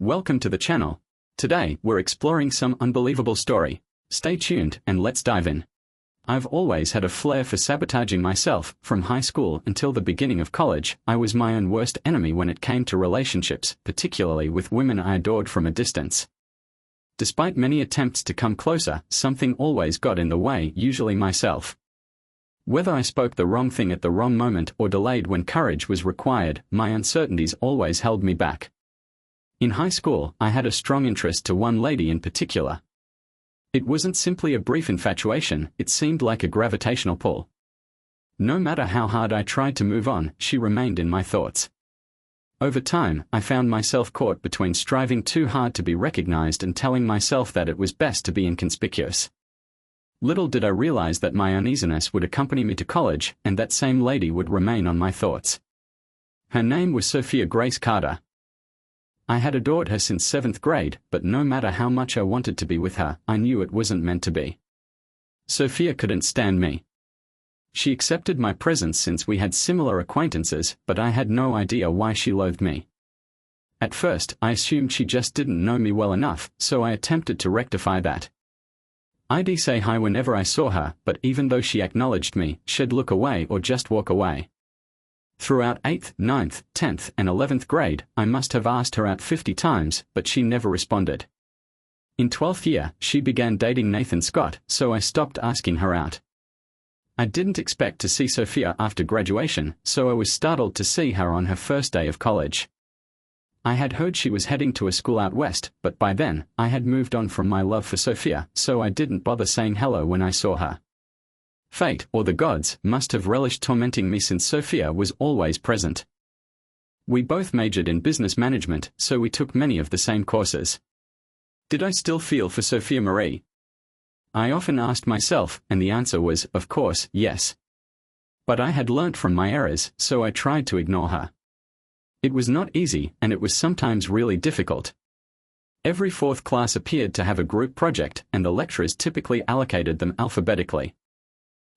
Welcome to the channel. Today, we're exploring some unbelievable story. Stay tuned and let's dive in. I've always had a flair for sabotaging myself. From high school until the beginning of college, I was my own worst enemy when it came to relationships, particularly with women I adored from a distance. Despite many attempts to come closer, something always got in the way, usually myself. Whether I spoke the wrong thing at the wrong moment or delayed when courage was required, my uncertainties always held me back. In high school, I had a strong interest to one lady in particular. It wasn't simply a brief infatuation, it seemed like a gravitational pull. No matter how hard I tried to move on, she remained in my thoughts. Over time, I found myself caught between striving too hard to be recognized and telling myself that it was best to be inconspicuous. Little did I realize that my uneasiness would accompany me to college, and that same lady would remain on my thoughts. Her name was Sophia Grace Carter. I had adored her since 7th grade, but no matter how much I wanted to be with her, I knew it wasn't meant to be. Sophia couldn't stand me. She accepted my presence since we had similar acquaintances, but I had no idea why she loathed me. At first, I assumed she just didn't know me well enough, so I attempted to rectify that. I'd say hi whenever I saw her, but even though she acknowledged me, she'd look away or just walk away. Throughout 8th, 9th, 10th, and 11th grade, I must have asked her out 50 times, but she never responded. In 12th year, she began dating Nathan Scott, so I stopped asking her out. I didn't expect to see Sophia after graduation, so I was startled to see her on her first day of college. I had heard she was heading to a school out west, but by then, I had moved on from my love for Sophia, so I didn't bother saying hello when I saw her. Fate, or the gods, must have relished tormenting me since Sophia was always present. We both majored in business management, so we took many of the same courses. Did I still feel for Sophia Marie? I often asked myself, and the answer was, of course, yes. But I had learnt from my errors, so I tried to ignore her. It was not easy, and it was sometimes really difficult. Every 4th class appeared to have a group project, and the lecturers typically allocated them alphabetically.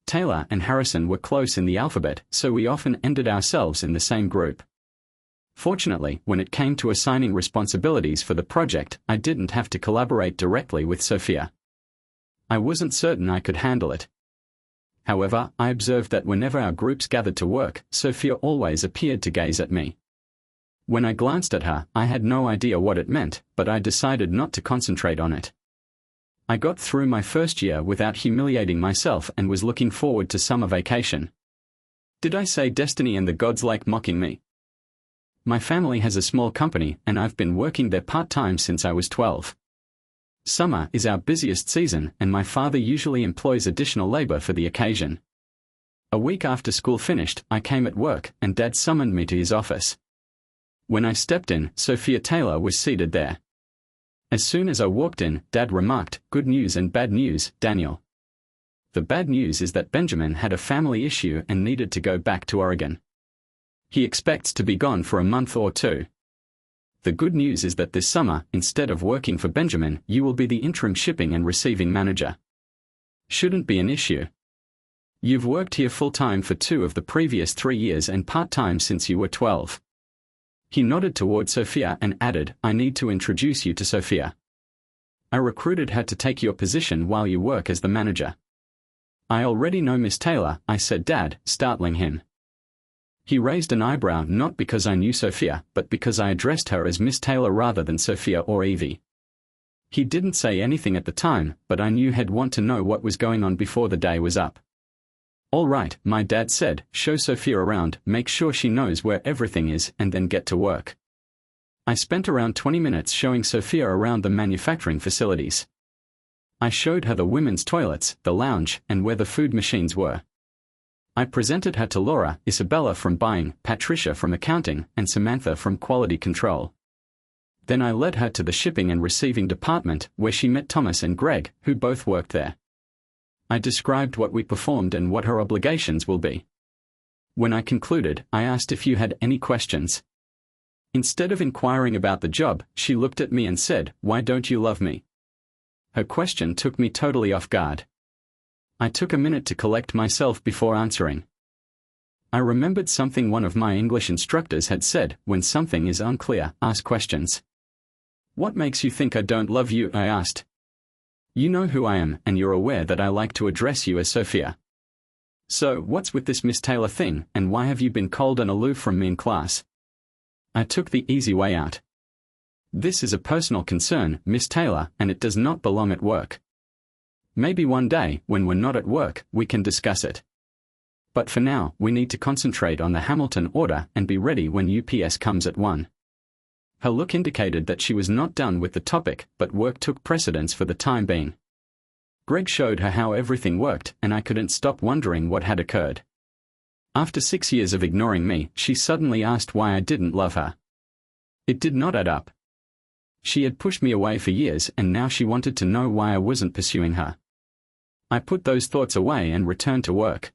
Taylor and Harrison were close in the alphabet, so we often ended ourselves in the same group. Fortunately, when it came to assigning responsibilities for the project, I didn't have to collaborate directly with Sophia. I wasn't certain I could handle it. However, I observed that whenever our groups gathered to work, Sophia always appeared to gaze at me. When I glanced at her, I had no idea what it meant, but I decided not to concentrate on it. I got through my first year without humiliating myself and was looking forward to summer vacation. Did I say destiny and the gods like mocking me? My family has a small company, and I've been working there part-time since I was 12. Summer is our busiest season, and my father usually employs additional labor for the occasion. A week after school finished, I came at work, and Dad summoned me to his office. When I stepped in, Sophia Taylor was seated there. As soon as I walked in, Dad remarked, "Good news and bad news, Daniel." The bad news is that Benjamin had a family issue and needed to go back to Oregon. He expects to be gone for a month or two. The good news is that this summer, instead of working for Benjamin, you will be the interim shipping and receiving manager. Shouldn't be an issue. You've worked here full-time for 2 of the previous 3 years and part-time since you were 12. He nodded toward Sophia and added, "I need to introduce you to Sophia. I recruited her to take your position while you work as the manager." "I already know Miss Taylor," I said, Dad, startling him. He raised an eyebrow, not because I knew Sophia, but because I addressed her as Miss Taylor rather than Sophia or Evie. He didn't say anything at the time, but I knew he'd want to know what was going on before the day was up. "All right," my dad said, "show Sophia around, make sure she knows where everything is, and then get to work." I spent around 20 minutes showing Sophia around the manufacturing facilities. I showed her the women's toilets, the lounge, and where the food machines were. I presented her to Laura, Isabella from buying, Patricia from accounting, and Samantha from quality control. Then I led her to the shipping and receiving department, where she met Thomas and Greg, who both worked there. I described what we performed and what her obligations will be. When I concluded, I asked if you had any questions. Instead of inquiring about the job, she looked at me and said, "Why don't you love me?" Her question took me totally off guard. I took a minute to collect myself before answering. I remembered something one of my English instructors had said: when something is unclear, ask questions. What makes you think I don't love you? I asked. You know who I am, and you're aware that I like to address you as Sophia. So, what's with this Miss Taylor thing, and why have you been cold and aloof from me in class? I took the easy way out. This is a personal concern, Miss Taylor, and it does not belong at work. Maybe one day, when we're not at work, we can discuss it. But for now, we need to concentrate on the Hamilton order and be ready when UPS comes at 1. Her look indicated that she was not done with the topic, but work took precedence for the time being. Greg showed her how everything worked, and I couldn't stop wondering what had occurred. After 6 years of ignoring me, she suddenly asked why I didn't love her. It did not add up. She had pushed me away for years, and now she wanted to know why I wasn't pursuing her. I put those thoughts away and returned to work.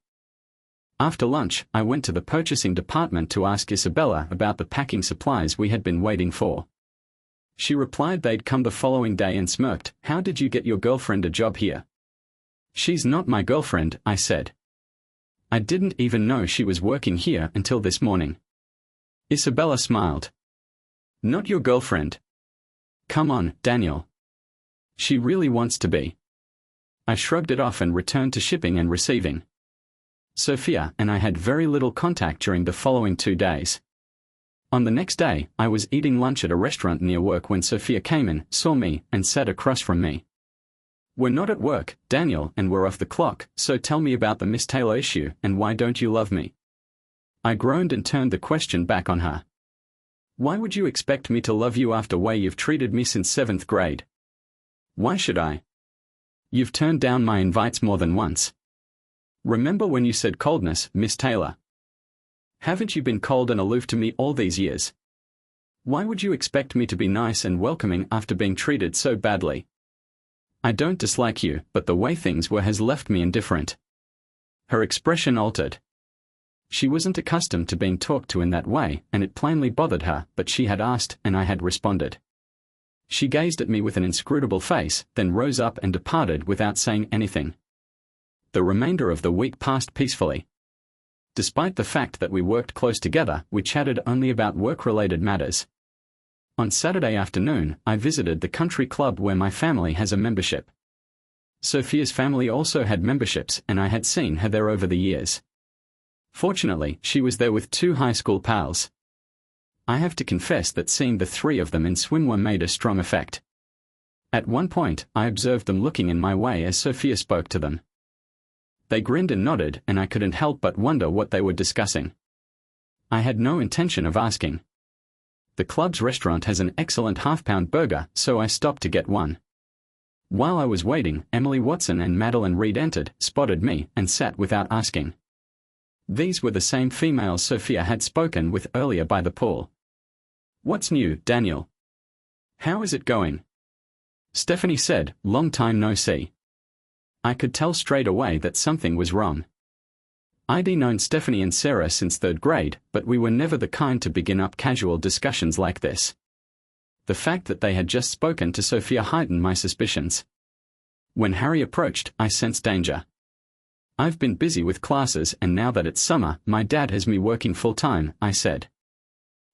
After lunch, I went to the purchasing department to ask Isabella about the packing supplies we had been waiting for. She replied they'd come the following day and smirked. How did you get your girlfriend a job here? She's not my girlfriend, I said. I didn't even know she was working here until this morning. Isabella smiled. Not your girlfriend. Come on, Daniel. She really wants to be. I shrugged it off and returned to shipping and receiving. Sophia and I had very little contact during the following 2 days. On the next day, I was eating lunch at a restaurant near work when Sophia came in, saw me, and sat across from me. We're not at work, Daniel, and we're off the clock, so tell me about the Miss Taylor issue, and why don't you love me? I groaned and turned the question back on her. Why would you expect me to love you after the way you've treated me since 7th grade? Why should I? You've turned down my invites more than once. Remember when you said coldness, Miss Taylor? Haven't you been cold and aloof to me all these years? Why would you expect me to be nice and welcoming after being treated so badly? I don't dislike you, but the way things were has left me indifferent. Her expression altered. She wasn't accustomed to being talked to in that way, and it plainly bothered her, but she had asked, and I had responded. She gazed at me with an inscrutable face, then rose up and departed without saying anything. The remainder of the week passed peacefully. Despite the fact that we worked close together, we chatted only about work-related matters. On Saturday afternoon, I visited the country club where my family has a membership. Sophia's family also had memberships, and I had seen her there over the years. Fortunately, she was there with 2 high school pals. I have to confess that seeing the 3 of them in swimwear made a strong effect. At one point, I observed them looking in my way as Sophia spoke to them. They grinned and nodded, and I couldn't help but wonder what they were discussing. I had no intention of asking. The club's restaurant has an excellent half-pound burger, so I stopped to get one. While I was waiting, Emily Watson and Madeline Reed entered, spotted me, and sat without asking. These were the same females Sophia had spoken with earlier by the pool. What's new, Daniel? How is it going? Stephanie said, long time no see. I could tell straight away that something was wrong. I'd known Stephanie and Sarah since 3rd grade, but we were never the kind to begin up casual discussions like this. The fact that they had just spoken to Sophia heightened my suspicions. When Harry approached, I sensed danger. I've been busy with classes, and now that it's summer, my dad has me working full-time, I said.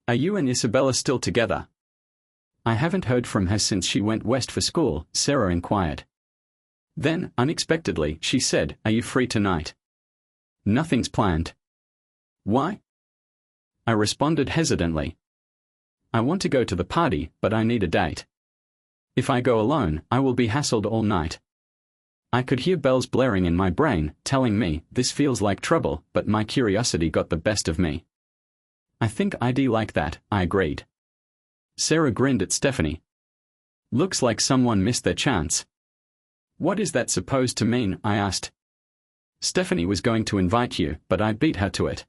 Are you and Isabella still together? I haven't heard from her since she went west for school, Sarah inquired. Then, unexpectedly, she said, Are you free tonight? Nothing's planned. Why? I responded hesitantly. I want to go to the party, but I need a date. If I go alone, I will be hassled all night. I could hear bells blaring in my brain, telling me, this feels like trouble, but my curiosity got the best of me. I think I'd like that, I agreed. Sarah grinned at Stephanie. Looks like someone missed their chance. What is that supposed to mean? I asked. Stephanie was going to invite you, but I beat her to it.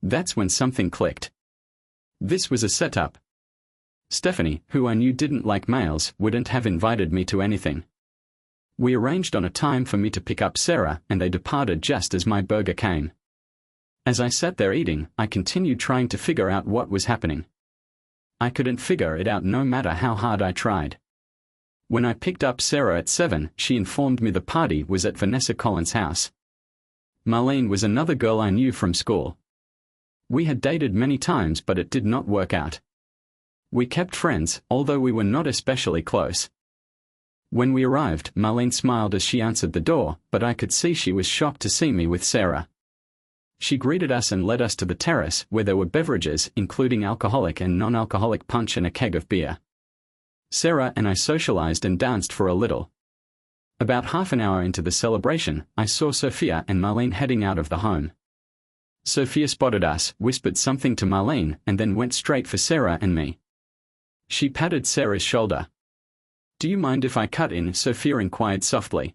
That's when something clicked. This was a setup. Stephanie, who I knew didn't like males, wouldn't have invited me to anything. We arranged on a time for me to pick up Sarah, and they departed just as my burger came. As I sat there eating, I continued trying to figure out what was happening. I couldn't figure it out no matter how hard I tried. When I picked up Sarah at 7, she informed me the party was at Vanessa Collins' house. Marlene was another girl I knew from school. We had dated many times, but it did not work out. We kept friends, although we were not especially close. When we arrived, Marlene smiled as she answered the door, but I could see she was shocked to see me with Sarah. She greeted us and led us to the terrace, where there were beverages, including alcoholic and non-alcoholic punch and a keg of beer. Sarah and I socialized and danced for a little. About half an hour into the celebration, I saw Sophia and Marlene heading out of the home. Sophia spotted us, whispered something to Marlene, and then went straight for Sarah and me. She patted Sarah's shoulder. "Do you mind if I cut in?" Sophia inquired softly.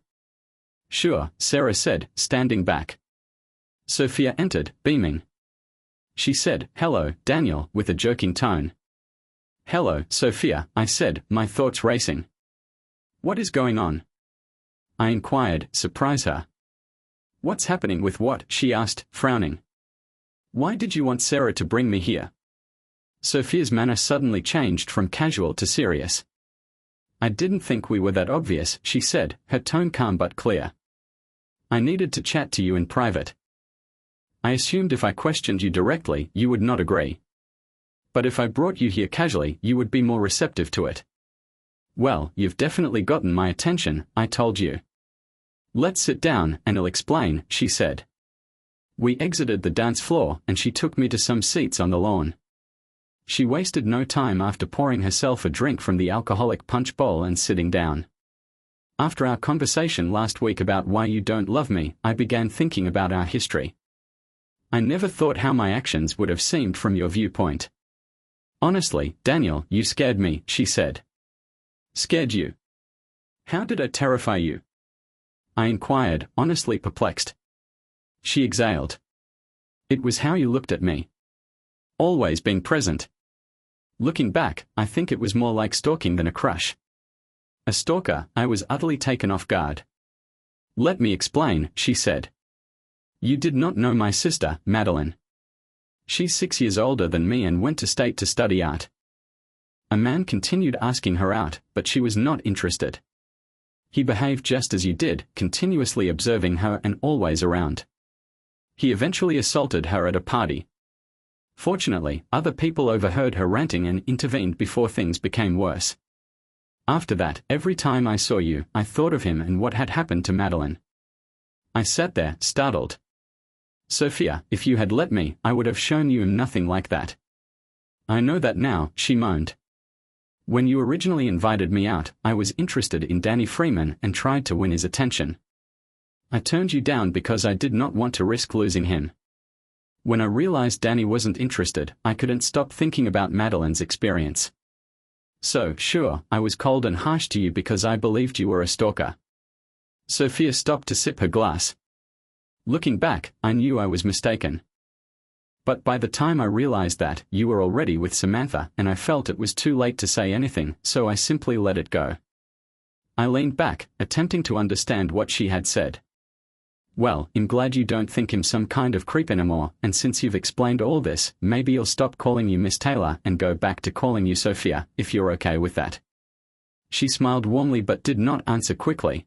"Sure," Sarah said, standing back. Sophia entered, beaming. She said, "Hello, Daniel," with a joking tone. "Hello, Sophia," I said, my thoughts racing. "What is going on?" I inquired, surprise her. "What's happening with what?" she asked, frowning. "Why did you want Sarah to bring me here?" Sophia's manner suddenly changed from casual to serious. "I didn't think we were that obvious," she said, her tone calm but clear. "I needed to chat to you in private. I assumed if I questioned you directly, you would not agree. But if I brought you here casually, you would be more receptive to it." "Well, you've definitely gotten my attention," I told you. "Let's sit down, and I'll explain," she said. We exited the dance floor, and she took me to some seats on the lawn. She wasted no time after pouring herself a drink from the alcoholic punch bowl and sitting down. After our conversation last week about why you don't love me, I began thinking about our history. I never thought how my actions would have seemed from your viewpoint. "Honestly, Daniel, you scared me," she said. "Scared you? How did I terrify you?" I inquired, honestly perplexed. She exhaled. "It was how you looked at me. Always being present. Looking back, I think it was more like stalking than a crush. A stalker." I was utterly taken off guard. "Let me explain," she said. "You did not know my sister, Madeline. She's 6 years older than me and went to state to study art." A man continued asking her out, but she was not interested. "He behaved just as you did, continuously observing her and always around. He eventually assaulted her at a party. Fortunately, other people overheard her ranting and intervened before things became worse. After that, every time I saw you, I thought of him and what had happened to Madeline." I sat there, startled. "Sophia, if you had let me, I would have shown you nothing like that." "I know that now," she moaned. "When you originally invited me out, I was interested in Danny Freeman and tried to win his attention. I turned you down because I did not want to risk losing him. When I realized Danny wasn't interested, I couldn't stop thinking about Madeline's experience. So, sure, I was cold and harsh to you because I believed you were a stalker." Sophia stopped to sip her glass. "Looking back, I knew I was mistaken. But by the time I realized that, you were already with Samantha, and I felt it was too late to say anything, so I simply let it go." I leaned back, attempting to understand what she had said. "Well, I'm glad you don't think him some kind of creep anymore, and since you've explained all this, maybe you'll stop calling you Miss Taylor and go back to calling you Sophia, if you're okay with that." She smiled warmly but did not answer quickly.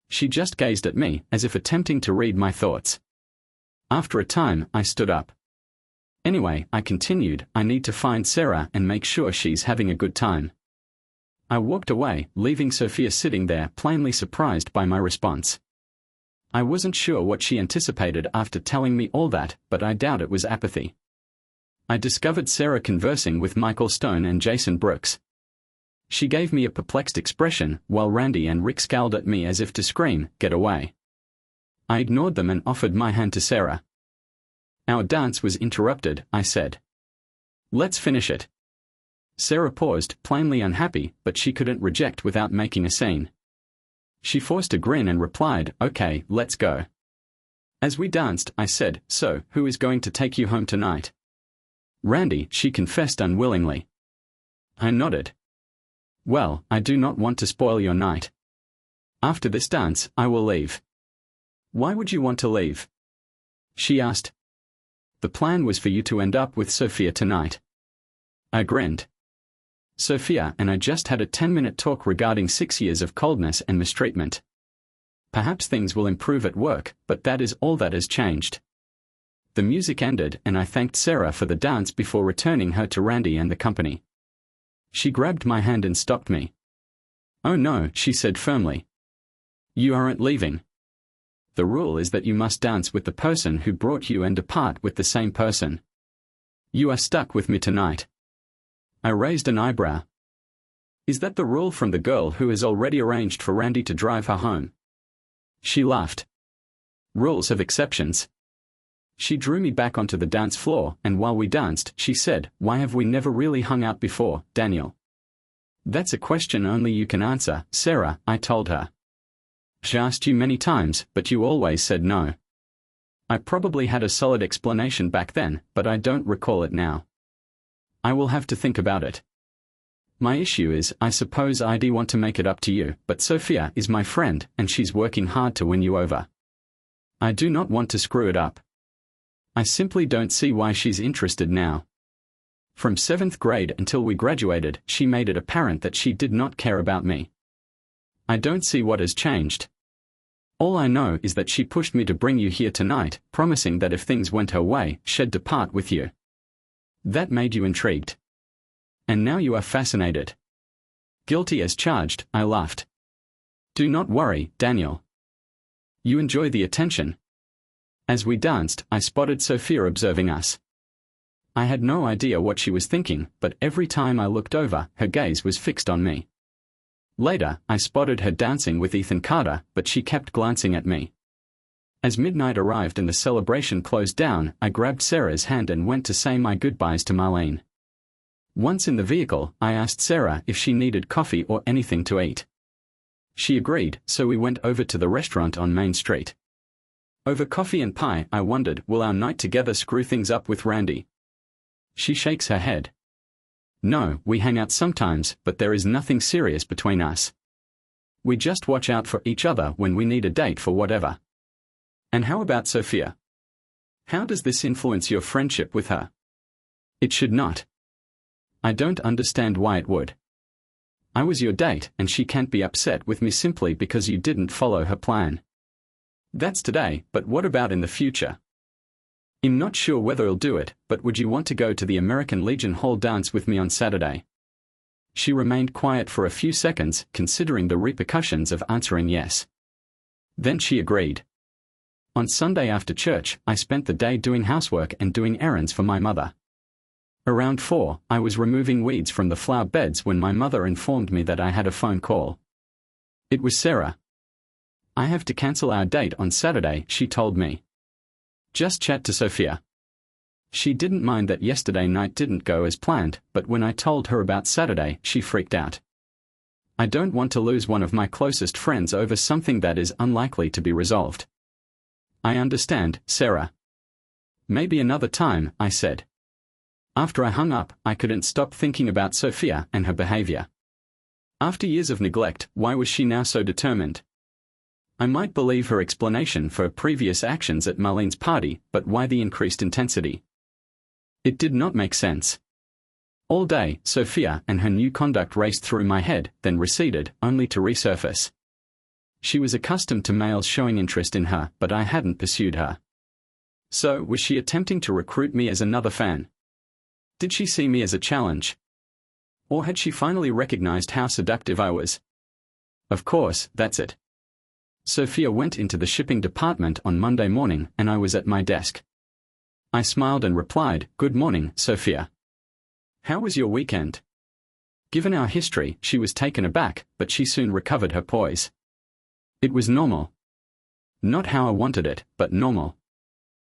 She just gazed at me, as if attempting to read my thoughts. After a time, I stood up. "Anyway," I continued, "I need to find Sarah and make sure she's having a good time." I walked away, leaving Sophia sitting there, plainly surprised by my response. I wasn't sure what she anticipated after telling me all that, but I doubt it was apathy. I discovered Sarah conversing with Michael Stone and Jason Brooks. She gave me a perplexed expression, while Randy and Rick scowled at me as if to scream, "Get away." I ignored them and offered my hand to Sarah. "Our dance was interrupted," I said. "Let's finish it." Sarah paused, plainly unhappy, but she couldn't reject without making a scene. She forced a grin and replied, "Okay, let's go." As we danced, I said, "So, who is going to take you home tonight?" "Randy," she confessed unwillingly. I nodded. "Well, I do not want to spoil your night. After this dance, I will leave." "Why would you want to leave?" she asked. "The plan was for you to end up with Sophia tonight." I grinned. "Sophia and I just had a 10-minute talk regarding 6 years of coldness and mistreatment. Perhaps things will improve at work, but that is all that has changed." The music ended and I thanked Sarah for the dance before returning her to Randy and the company. She grabbed my hand and stopped me. "Oh no," she said firmly. "You aren't leaving. The rule is that you must dance with the person who brought you and depart with the same person. You are stuck with me tonight." I raised an eyebrow. "Is that the rule from the girl who has already arranged for Randy to drive her home?" She laughed. "Rules have exceptions." She drew me back onto the dance floor, and while we danced, she said, "Why have we never really hung out before, Daniel?" "That's a question only you can answer, Sarah," I told her. "I asked you many times, but you always said no." I probably had a solid explanation back then, but I don't recall it now. I will have to think about it. My issue is, I suppose I'd want to make it up to you, but Sophia is my friend, and she's working hard to win you over. I do not want to screw it up. I simply don't see why she's interested now. From 7th grade until we graduated, she made it apparent that she did not care about me. I don't see what has changed. All I know is that she pushed me to bring you here tonight, promising that if things went her way, she'd depart with you. That made you intrigued. And now you are fascinated. Guilty as charged, I laughed. Do not worry, Daniel. You enjoy the attention. As we danced, I spotted Sophia observing us. I had no idea what she was thinking, but every time I looked over, her gaze was fixed on me. Later, I spotted her dancing with Ethan Carter, but she kept glancing at me. As midnight arrived and the celebration closed down, I grabbed Sarah's hand and went to say my goodbyes to Marlene. Once in the vehicle, I asked Sarah if she needed coffee or anything to eat. She agreed, so we went over to the restaurant on Main Street. Over coffee and pie, I wondered, will our night together screw things up with Randy? She shakes her head. No, we hang out sometimes, but there is nothing serious between us. We just watch out for each other when we need a date for whatever. And how about Sophia? How does this influence your friendship with her? It should not. I don't understand why it would. I was your date, and she can't be upset with me simply because you didn't follow her plan. That's today, but what about in the future? I'm not sure whether I'll do it, but would you want to go to the American Legion Hall dance with me on Saturday? She remained quiet for a few seconds, considering the repercussions of answering yes. Then she agreed. On Sunday after church, I spent the day doing housework and doing errands for my mother. Around 4, I was removing weeds from the flower beds when my mother informed me that I had a phone call. It was Sarah. I have to cancel our date on Saturday, she told me. Just chat to Sophia. She didn't mind that yesterday night didn't go as planned, but when I told her about Saturday, she freaked out. I don't want to lose one of my closest friends over something that is unlikely to be resolved. I understand, Sarah. Maybe another time, I said. After I hung up, I couldn't stop thinking about Sophia and her behavior. After years of neglect, why was she now so determined? I might believe her explanation for her previous actions at Marlene's party, but why the increased intensity? It did not make sense. All day, Sophia and her new conduct raced through my head, then receded, only to resurface. She was accustomed to males showing interest in her, but I hadn't pursued her. So, was she attempting to recruit me as another fan? Did she see me as a challenge? Or had she finally recognized how seductive I was? Of course, that's it. Sophia went into the shipping department on Monday morning, and I was at my desk. I smiled and replied, "Good morning, Sophia. How was your weekend?" Given our history, she was taken aback, but she soon recovered her poise. It was normal. Not how I wanted it, but normal.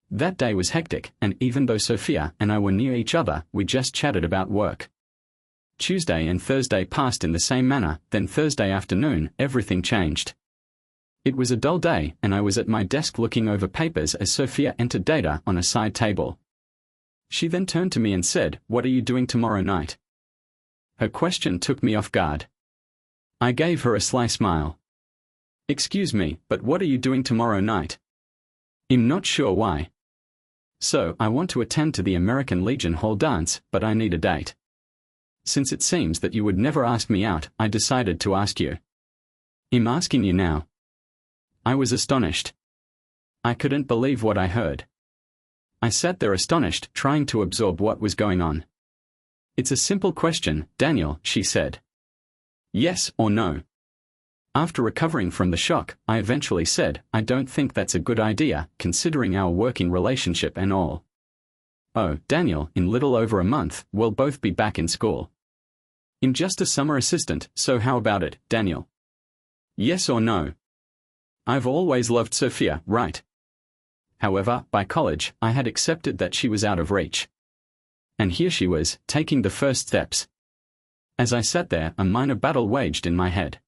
That day was hectic, and even though Sophia and I were near each other, we just chatted about work. Tuesday and Thursday passed in the same manner, then Thursday afternoon, everything changed. It was a dull day, and I was at my desk looking over papers as Sophia entered data on a side table. She then turned to me and said, "What are you doing tomorrow night?" Her question took me off guard. I gave her a sly smile. "Excuse me, but what are you doing tomorrow night?" I'm not sure why. So, I want to attend to the American Legion Hall dance, but I need a date. Since it seems that you would never ask me out, I decided to ask you. I'm asking you now. I was astonished. I couldn't believe what I heard. I sat there astonished, trying to absorb what was going on. It's a simple question, Daniel, she said. Yes or no? After recovering from the shock, I eventually said, I don't think that's a good idea, considering our working relationship and all. Oh, Daniel, in little over a month, we'll both be back in school. I'm just a summer assistant, so how about it, Daniel? Yes or no? I've always loved Sophia, right? However, by college, I had accepted that she was out of reach. And here she was, taking the first steps. As I sat there, a minor battle waged in my head.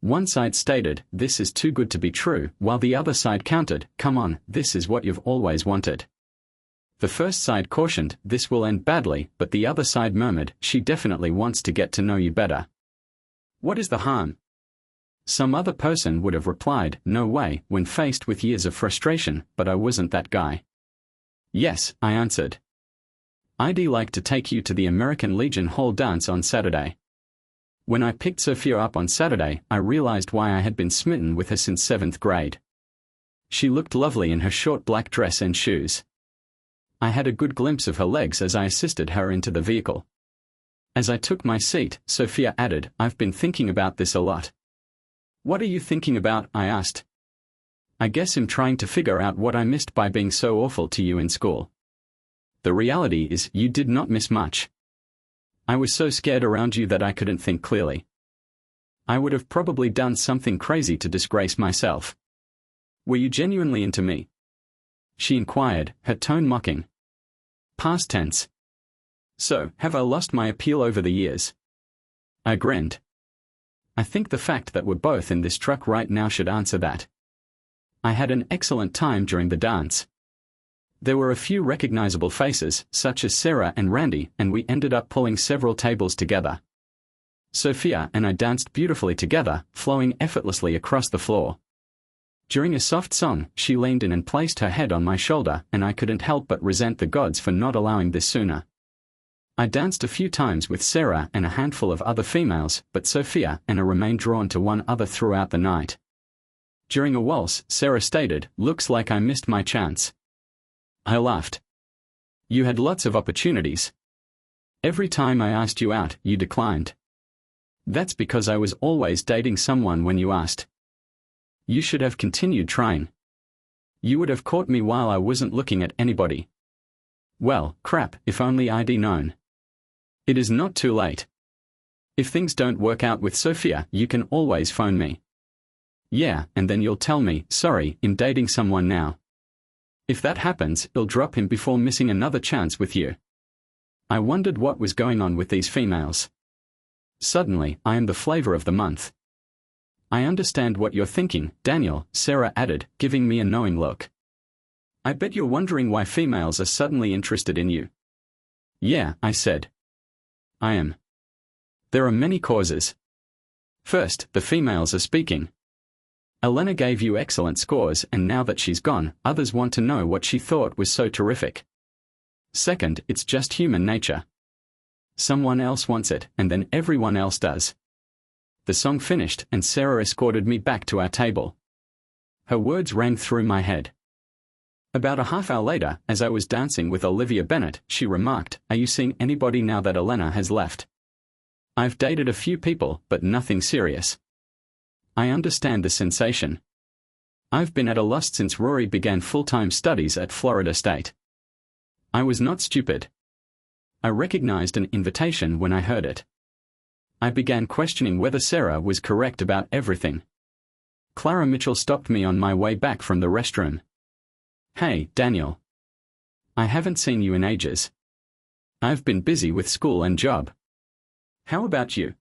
One side stated, this is too good to be true, while the other side countered, come on, this is what you've always wanted. The first side cautioned, this will end badly, but the other side murmured, she definitely wants to get to know you better. What is the harm? Some other person would have replied, no way, when faced with years of frustration, but I wasn't that guy. Yes, I answered. I'd like to take you to the American Legion Hall dance on Saturday. When I picked Sophia up on Saturday, I realized why I had been smitten with her since 7th grade. She looked lovely in her short black dress and shoes. I had a good glimpse of her legs as I assisted her into the vehicle. As I took my seat, Sophia added, I've been thinking about this a lot. What are you thinking about? I asked. I guess I'm trying to figure out what I missed by being so awful to you in school. The reality is, you did not miss much. I was so scared around you that I couldn't think clearly. I would have probably done something crazy to disgrace myself. Were you genuinely into me? She inquired, her tone mocking. Past tense. So, have I lost my appeal over the years? I grinned. I think the fact that we're both in this truck right now should answer that. I had an excellent time during the dance. There were a few recognizable faces, such as Sarah and Randy, and we ended up pulling several tables together. Sophia and I danced beautifully together, flowing effortlessly across the floor. During a soft song, she leaned in and placed her head on my shoulder, and I couldn't help but resent the gods for not allowing this sooner. I danced a few times with Sarah and a handful of other females, but Sophia and I remained drawn to one other throughout the night. During a waltz, Sarah stated, looks like I missed my chance. I laughed. You had lots of opportunities. Every time I asked you out, you declined. That's because I was always dating someone when you asked. You should have continued trying. You would have caught me while I wasn't looking at anybody. Well, crap, if only I'd known. It is not too late. If things don't work out with Sophia, you can always phone me. Yeah, and then you'll tell me, sorry, I'm dating someone now. If that happens, I'll drop him before missing another chance with you. I wondered what was going on with these females. Suddenly, I am the flavor of the month. I understand what you're thinking, Daniel, Sarah added, giving me a knowing look. I bet you're wondering why females are suddenly interested in you. Yeah, I said. I am. There are many causes. First, the females are speaking. Elena gave you excellent scores, and now that she's gone, others want to know what she thought was so terrific. Second, it's just human nature. Someone else wants it, and then everyone else does. The song finished, and Sarah escorted me back to our table. Her words rang through my head. About a half hour later, as I was dancing with Olivia Bennett, she remarked, are you seeing anybody now that Elena has left? I've dated a few people, but nothing serious. I understand the sensation. I've been at a loss since Rory began full-time studies at Florida State. I was not stupid. I recognized an invitation when I heard it. I began questioning whether Sarah was correct about everything. Clara Mitchell stopped me on my way back from the restroom. Hey, Daniel. I haven't seen you in ages. I've been busy with school and job. How about you?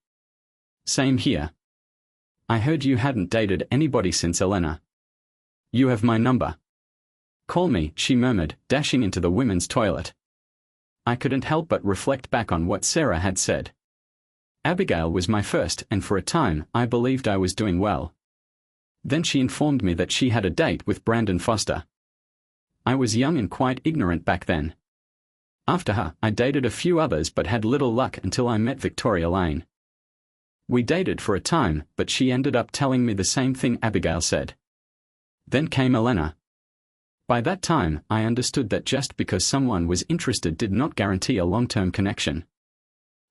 Same here. I heard you hadn't dated anybody since Elena. You have my number. Call me, she murmured, dashing into the women's toilet. I couldn't help but reflect back on what Sarah had said. Abigail was my first, and for a time, I believed I was doing well. Then she informed me that she had a date with Brandon Foster. I was young and quite ignorant back then. After her, I dated a few others but had little luck until I met Victoria Lane. We dated for a time, but she ended up telling me the same thing Abigail said. Then came Elena. By that time, I understood that just because someone was interested did not guarantee a long-term connection.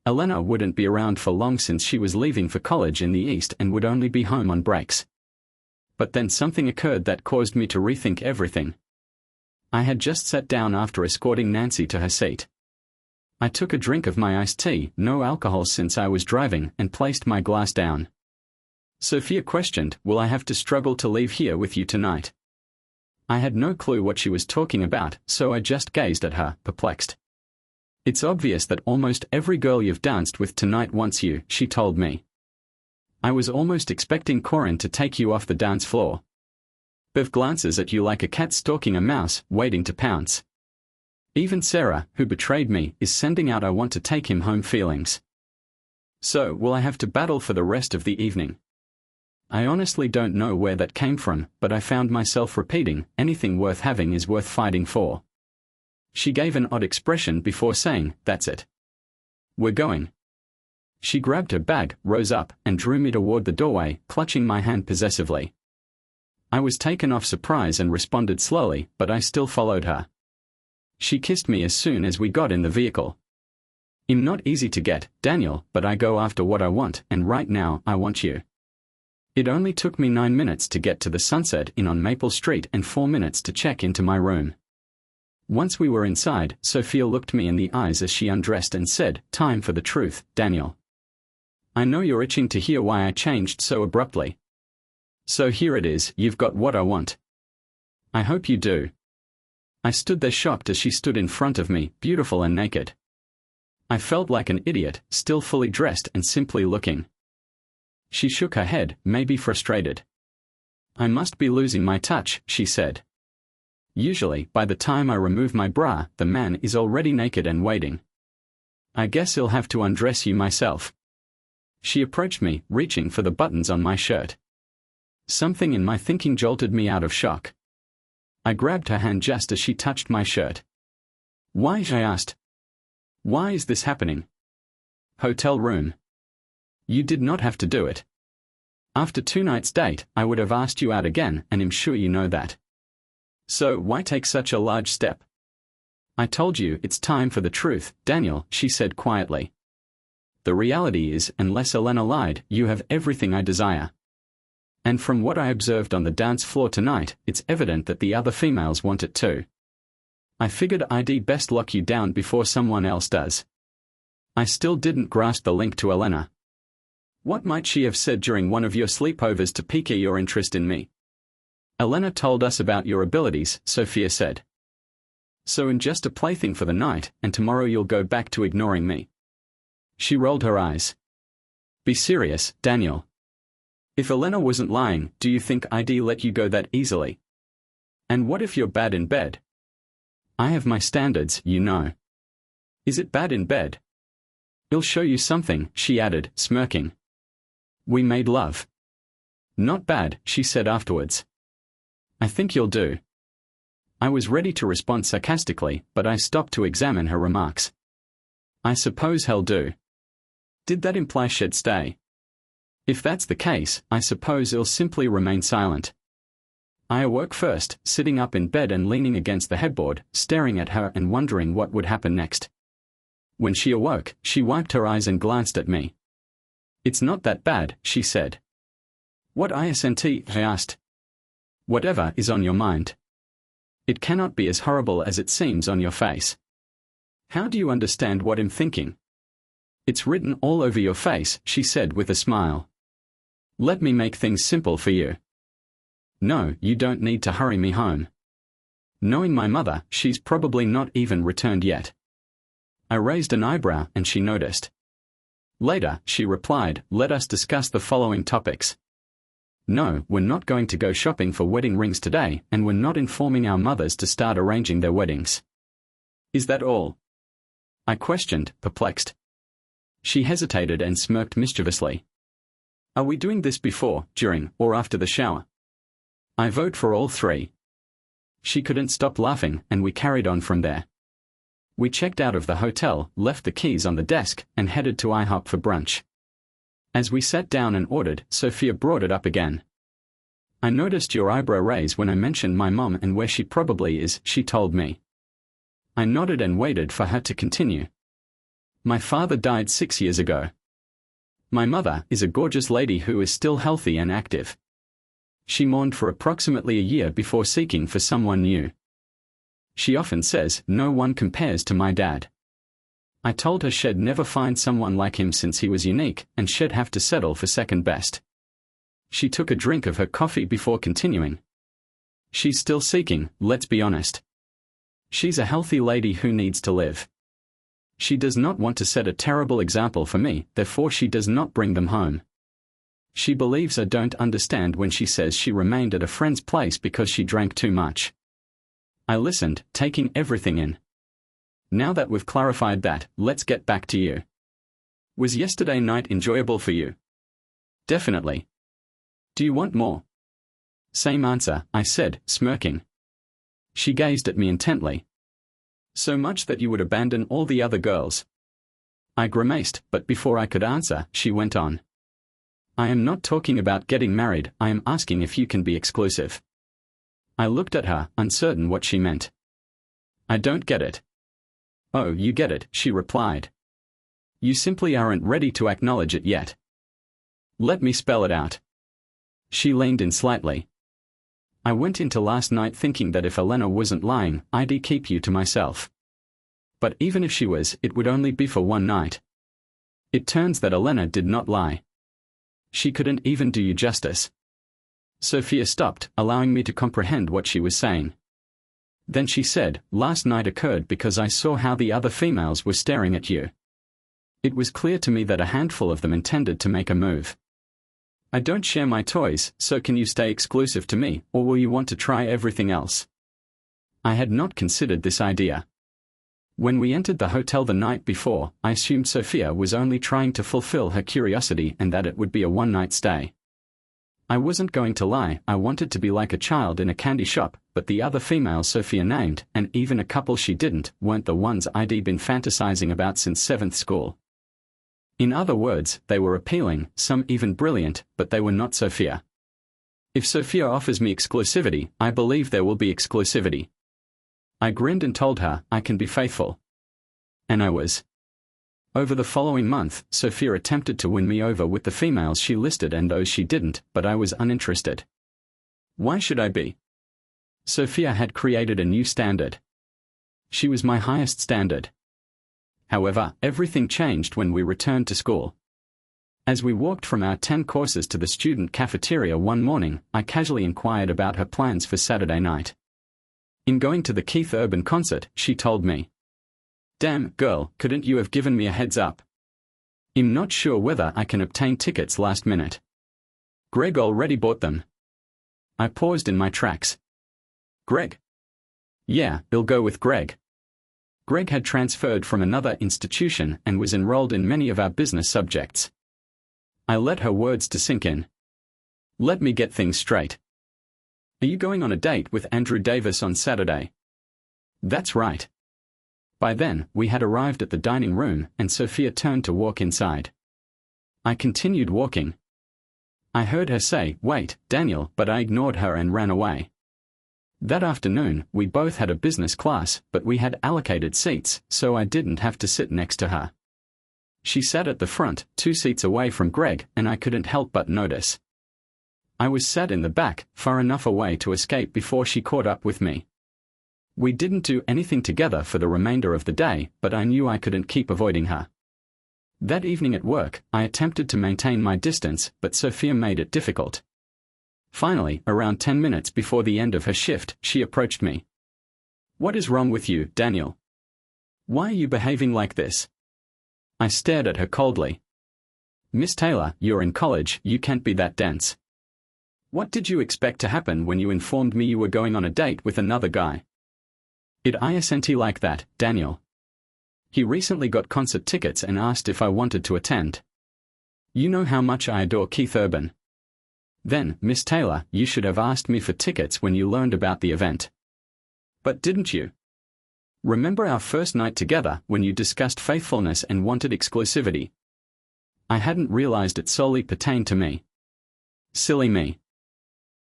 Elena wouldn't be around for long since she was leaving for college in the East and would only be home on breaks. But then something occurred that caused me to rethink everything. I had just sat down after escorting Nancy to her seat. I took a drink of my iced tea, no alcohol since I was driving, and placed my glass down. Sophia questioned, "Will I have to struggle to leave here with you tonight?" I had no clue what she was talking about, so I just gazed at her, perplexed. "It's obvious that almost every girl you've danced with tonight wants you," she told me. "I was almost expecting Corinne to take you off the dance floor. Bev glances at you like a cat stalking a mouse, waiting to pounce. Even Sarah, who betrayed me, is sending out 'I want to take him home' feelings. So, will I have to battle for the rest of the evening?" I honestly don't know where that came from, but I found myself repeating, "Anything worth having is worth fighting for." She gave an odd expression before saying, "That's it. We're going." She grabbed her bag, rose up, and drew me toward the doorway, clutching my hand possessively. I was taken off surprise and responded slowly, but I still followed her. She kissed me as soon as we got in the vehicle. "I'm not easy to get, Daniel, but I go after what I want, and right now, I want you." It only took me 9 minutes to get to the Sunset Inn on Maple Street and 4 minutes to check into my room. Once we were inside, Sophia looked me in the eyes as she undressed and said, "Time for the truth, Daniel. I know you're itching to hear why I changed so abruptly. So here it is, you've got what I want. I hope you do." I stood there shocked as she stood in front of me, beautiful and naked. I felt like an idiot, still fully dressed and simply looking. She shook her head, maybe frustrated. "I must be losing my touch," she said. "Usually, by the time I remove my bra, the man is already naked and waiting. I guess I'll have to undress you myself." She approached me, reaching for the buttons on my shirt. Something in my thinking jolted me out of shock. I grabbed her hand just as she touched my shirt. "Why?" I asked. "Why is this happening?" "Hotel room. You did not have to do it. After 2 nights' date, I would have asked you out again, and I'm sure you know that. So why take such a large step?" "I told you it's time for the truth, Daniel," she said quietly. "The reality is, unless Elena lied, you have everything I desire. And from what I observed on the dance floor tonight, it's evident that the other females want it too. I figured I'd best lock you down before someone else does." I still didn't grasp the link to Elena. What might she have said during one of your sleepovers to pique your interest in me? "Elena told us about your abilities," Sophia said. "So I'm just a plaything for the night, and tomorrow you'll go back to ignoring me." She rolled her eyes. "Be serious, Daniel. If Elena wasn't lying, do you think I'd let you go that easily? And what if you're bad in bed? I have my standards, you know." "Is it bad in bed?" "I'll show you something," she added, smirking. "We made love." "Not bad," she said afterwards. "I think you'll do." I was ready to respond sarcastically, but I stopped to examine her remarks. "I suppose he'll do." Did that imply she'd stay? If that's the case, I suppose I'll simply remain silent. I awoke first, sitting up in bed and leaning against the headboard, staring at her and wondering what would happen next. When she awoke, she wiped her eyes and glanced at me. "It's not that bad," she said. "What isn't?" I asked. "Whatever is on your mind. It cannot be as horrible as it seems on your face. How do you understand what I'm thinking?" "It's written all over your face," she said with a smile. "Let me make things simple for you." "No, you don't need to hurry me home. Knowing my mother, she's probably not even returned yet." I raised an eyebrow and she noticed. "Later," she replied, "let us discuss the following topics. No, we're not going to go shopping for wedding rings today, and we're not informing our mothers to start arranging their weddings." "Is that all?" I questioned, perplexed. She hesitated and smirked mischievously. "Are we doing this before, during, or after the shower?" "I vote for all three." She couldn't stop laughing, and we carried on from there. We checked out of the hotel, left the keys on the desk, and headed to IHOP for brunch. As we sat down and ordered, Sophia brought it up again. "I noticed your eyebrow raise when I mentioned my mom and where she probably is," she told me. I nodded and waited for her to continue. My father died 6 years ago. My mother is a gorgeous lady who is still healthy and active. She mourned for approximately a year before seeking for someone new. She often says no one compares to my dad. I told her she'd never find someone like him since he was unique, and she'd have to settle for second best. She took a drink of her coffee before continuing. She's still seeking, let's be honest. She's a healthy lady who needs to live. She does not want to set a terrible example for me, therefore she does not bring them home. She believes I don't understand when she says she remained at a friend's place because she drank too much. I listened, taking everything in. Now that we've clarified that, let's get back to you. Was yesterday night enjoyable for you? Definitely. Do you want more? Same answer, I said, smirking. She gazed at me intently. So much that you would abandon all the other girls? I grimaced, but before I could answer, she went on. I am not talking about getting married, I am asking if you can be exclusive. I looked at her, uncertain what she meant. I don't get it. Oh, you get it, she replied. You simply aren't ready to acknowledge it yet. Let me spell it out. She leaned in slightly. I went into last night thinking that if Elena wasn't lying, I'd keep you to myself. But even if she was, it would only be for one night. It turns that Elena did not lie. She couldn't even do you justice. Sophia stopped, allowing me to comprehend what she was saying. Then she said, last night occurred because I saw how the other females were staring at you. It was clear to me that a handful of them intended to make a move. I don't share my toys, so can you stay exclusive to me, or will you want to try everything else? I had not considered this idea. When we entered the hotel the night before, I assumed Sophia was only trying to fulfill her curiosity and that it would be a one-night stay. I wasn't going to lie, I wanted to be like a child in a candy shop, but the other females Sophia named, and even a couple she didn't, weren't the ones I'd been fantasizing about since 7th school. In other words, they were appealing, some even brilliant, but they were not Sophia. If Sophia offers me exclusivity, I believe there will be exclusivity. I grinned and told her I can be faithful. And I was. Over the following month, Sophia attempted to win me over with the females she listed and those she didn't, but I was uninterested. Why should I be? Sophia had created a new standard. She was my highest standard. However, everything changed when we returned to school. As we walked from our 10 courses to the student cafeteria one morning, I casually inquired about her plans for Saturday night. In going to the Keith Urban concert, she told me. Damn, girl, couldn't you have given me a heads up? I'm not sure whether I can obtain tickets last minute. Greg already bought them. I paused in my tracks. Greg? Yeah, I'll go with Greg. Greg had transferred from another institution and was enrolled in many of our business subjects. I let her words to sink in. Let me get things straight. Are you going on a date with Andrew Davis on Saturday? That's right. By then, we had arrived at the dining room, and Sophia turned to walk inside. I continued walking. I heard her say, "Wait, Daniel," but I ignored her and ran away. That afternoon, we both had a business class, but we had allocated seats, so I didn't have to sit next to her. She sat at the front, 2 seats away from Greg, and I couldn't help but notice. I was sat in the back, far enough away to escape before she caught up with me. We didn't do anything together for the remainder of the day, but I knew I couldn't keep avoiding her. That evening at work, I attempted to maintain my distance, but Sophia made it difficult. Finally, around 10 minutes before the end of her shift, she approached me. What is wrong with you, Daniel? Why are you behaving like this? I stared at her coldly. Miss Taylor, you're in college, you can't be that dense. What did you expect to happen when you informed me you were going on a date with another guy? It isn't like that, Daniel. He recently got concert tickets and asked if I wanted to attend. You know how much I adore Keith Urban. Then, Miss Taylor, you should have asked me for tickets when you learned about the event. But didn't you? Remember our first night together when you discussed faithfulness and wanted exclusivity? I hadn't realized it solely pertained to me. Silly me.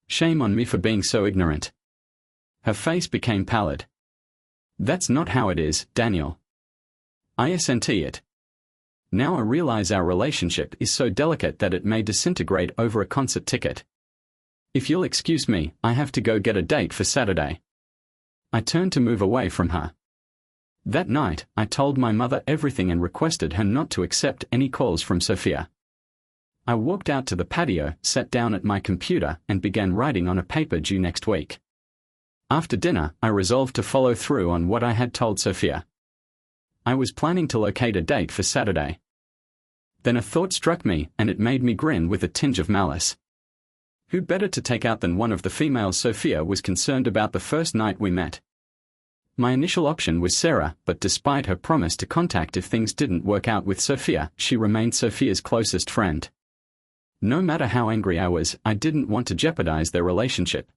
Shame on me for being so ignorant. Her face became pallid. That's not how it is, Daniel. Isn't it? Now I realize our relationship is so delicate that it may disintegrate over a concert ticket. If you'll excuse me, I have to go get a date for Saturday. I turned to move away from her. That night, I told my mother everything and requested her not to accept any calls from Sophia. I walked out to the patio, sat down at my computer, and began writing on a paper due next week. After dinner, I resolved to follow through on what I had told Sophia. I was planning to locate a date for Saturday. Then a thought struck me, and it made me grin with a tinge of malice. Who better to take out than one of the females Sophia was concerned about the first night we met? My initial option was Sarah, but despite her promise to contact if things didn't work out with Sophia, she remained Sophia's closest friend. No matter how angry I was, I didn't want to jeopardize their relationship.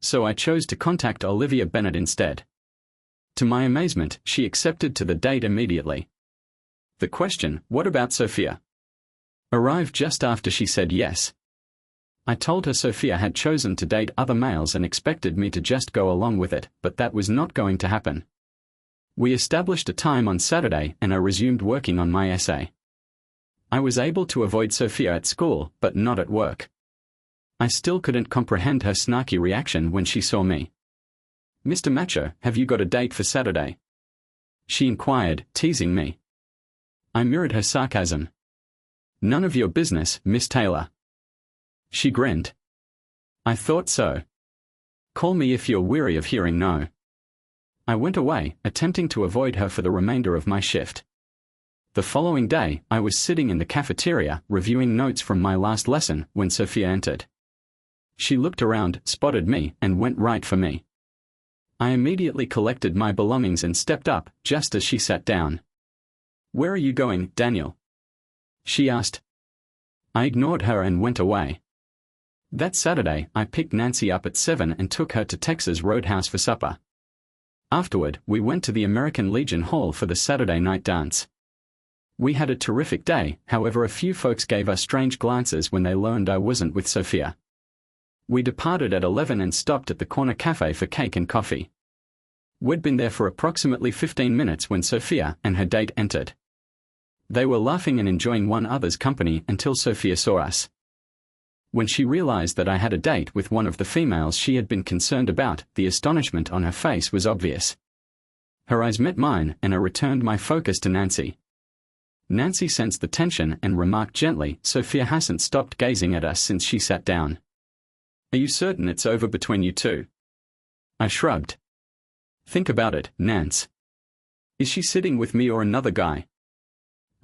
So I chose to contact Olivia Bennett instead. To my amazement, she accepted to the date immediately. The question, "What about Sophia?" arrived just after she said yes. I told her Sophia had chosen to date other males and expected me to just go along with it, but that was not going to happen. We established a time on Saturday and I resumed working on my essay. I was able to avoid Sophia at school, but not at work. I still couldn't comprehend her snarky reaction when she saw me. "Mr. Macho, have you got a date for Saturday?" she inquired, teasing me. I mirrored her sarcasm. "None of your business, Miss Taylor." She grinned. "I thought so. Call me if you're weary of hearing no." I went away, attempting to avoid her for the remainder of my shift. The following day, I was sitting in the cafeteria, reviewing notes from my last lesson, when Sophia entered. She looked around, spotted me, and went right for me. I immediately collected my belongings and stepped up, just as she sat down. "Where are you going, Daniel?" she asked. I ignored her and went away. That Saturday, I picked Nancy up at 7 and took her to Texas Roadhouse for supper. Afterward, we went to the American Legion Hall for the Saturday night dance. We had a terrific day, however a few folks gave us strange glances when they learned I wasn't with Sophia. We departed at 11 and stopped at the corner cafe for cake and coffee. We'd been there for approximately 15 minutes when Sophia and her date entered. They were laughing and enjoying one another's company until Sophia saw us. When she realized that I had a date with one of the females she had been concerned about, the astonishment on her face was obvious. Her eyes met mine and I returned my focus to Nancy. Nancy sensed the tension and remarked gently, "Sophia hasn't stopped gazing at us since she sat down. Are you certain it's over between you two?" I shrugged. "Think about it, Nance. Is she sitting with me or another guy?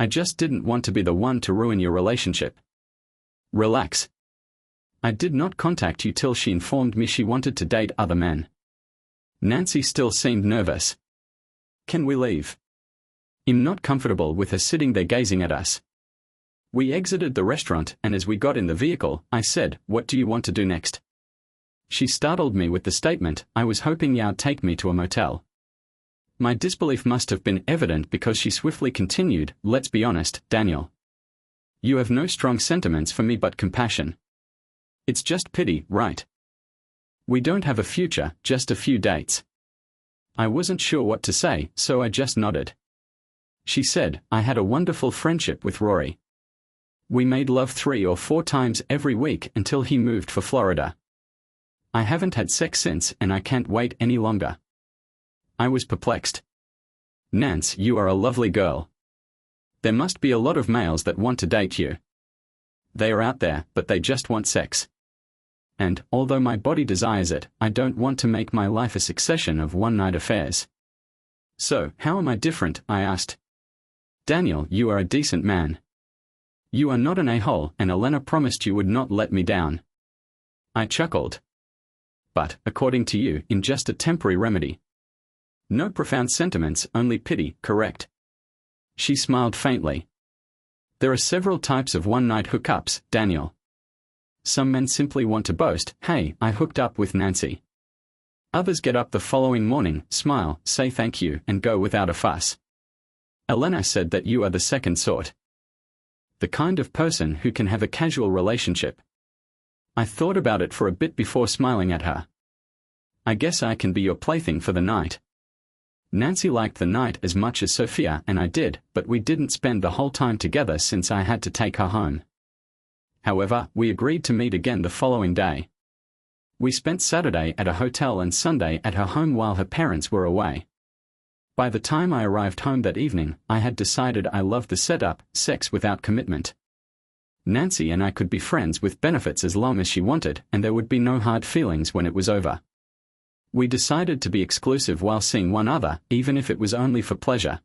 I just didn't want to be the one to ruin your relationship. Relax. I did not contact you till she informed me she wanted to date other men." Nancy still seemed nervous. "Can we leave? I'm not comfortable with her sitting there gazing at us." We exited the restaurant, and as we got in the vehicle, I said, "What do you want to do next?" She startled me with the statement, "I was hoping you'd take me to a motel." My disbelief must have been evident because she swiftly continued, "Let's be honest, Daniel. You have no strong sentiments for me but compassion. It's just pity, right? We don't have a future, just a few dates." I wasn't sure what to say, so I just nodded. She said, "I had a wonderful friendship with Rory. We made love 3 or 4 times every week until he moved for Florida. I haven't had sex since and I can't wait any longer." I was perplexed. "Nance, you are a lovely girl. There must be a lot of males that want to date you. They are out there, but they just want sex. And, although my body desires it, I don't want to make my life a succession of one-night affairs." "So, how am I different?" I asked. "Daniel, you are a decent man. You are not an a-hole, and Elena promised you would not let me down." I chuckled. "But, according to you, in just a temporary remedy. No profound sentiments, only pity, correct?" She smiled faintly. "There are several types of one-night hookups, Daniel. Some men simply want to boast, 'Hey, I hooked up with Nancy.' Others get up the following morning, smile, say thank you, and go without a fuss. Elena said that you are the second sort. The kind of person who can have a casual relationship." I thought about it for a bit before smiling at her. "I guess I can be your plaything for the night." Nancy liked the night as much as Sophia and I did, but we didn't spend the whole time together since I had to take her home. However, we agreed to meet again the following day. We spent Saturday at a hotel and Sunday at her home while her parents were away. By the time I arrived home that evening, I had decided I loved the setup, sex without commitment. Nancy and I could be friends with benefits as long as she wanted, and there would be no hard feelings when it was over. We decided to be exclusive while seeing one other, even if it was only for pleasure.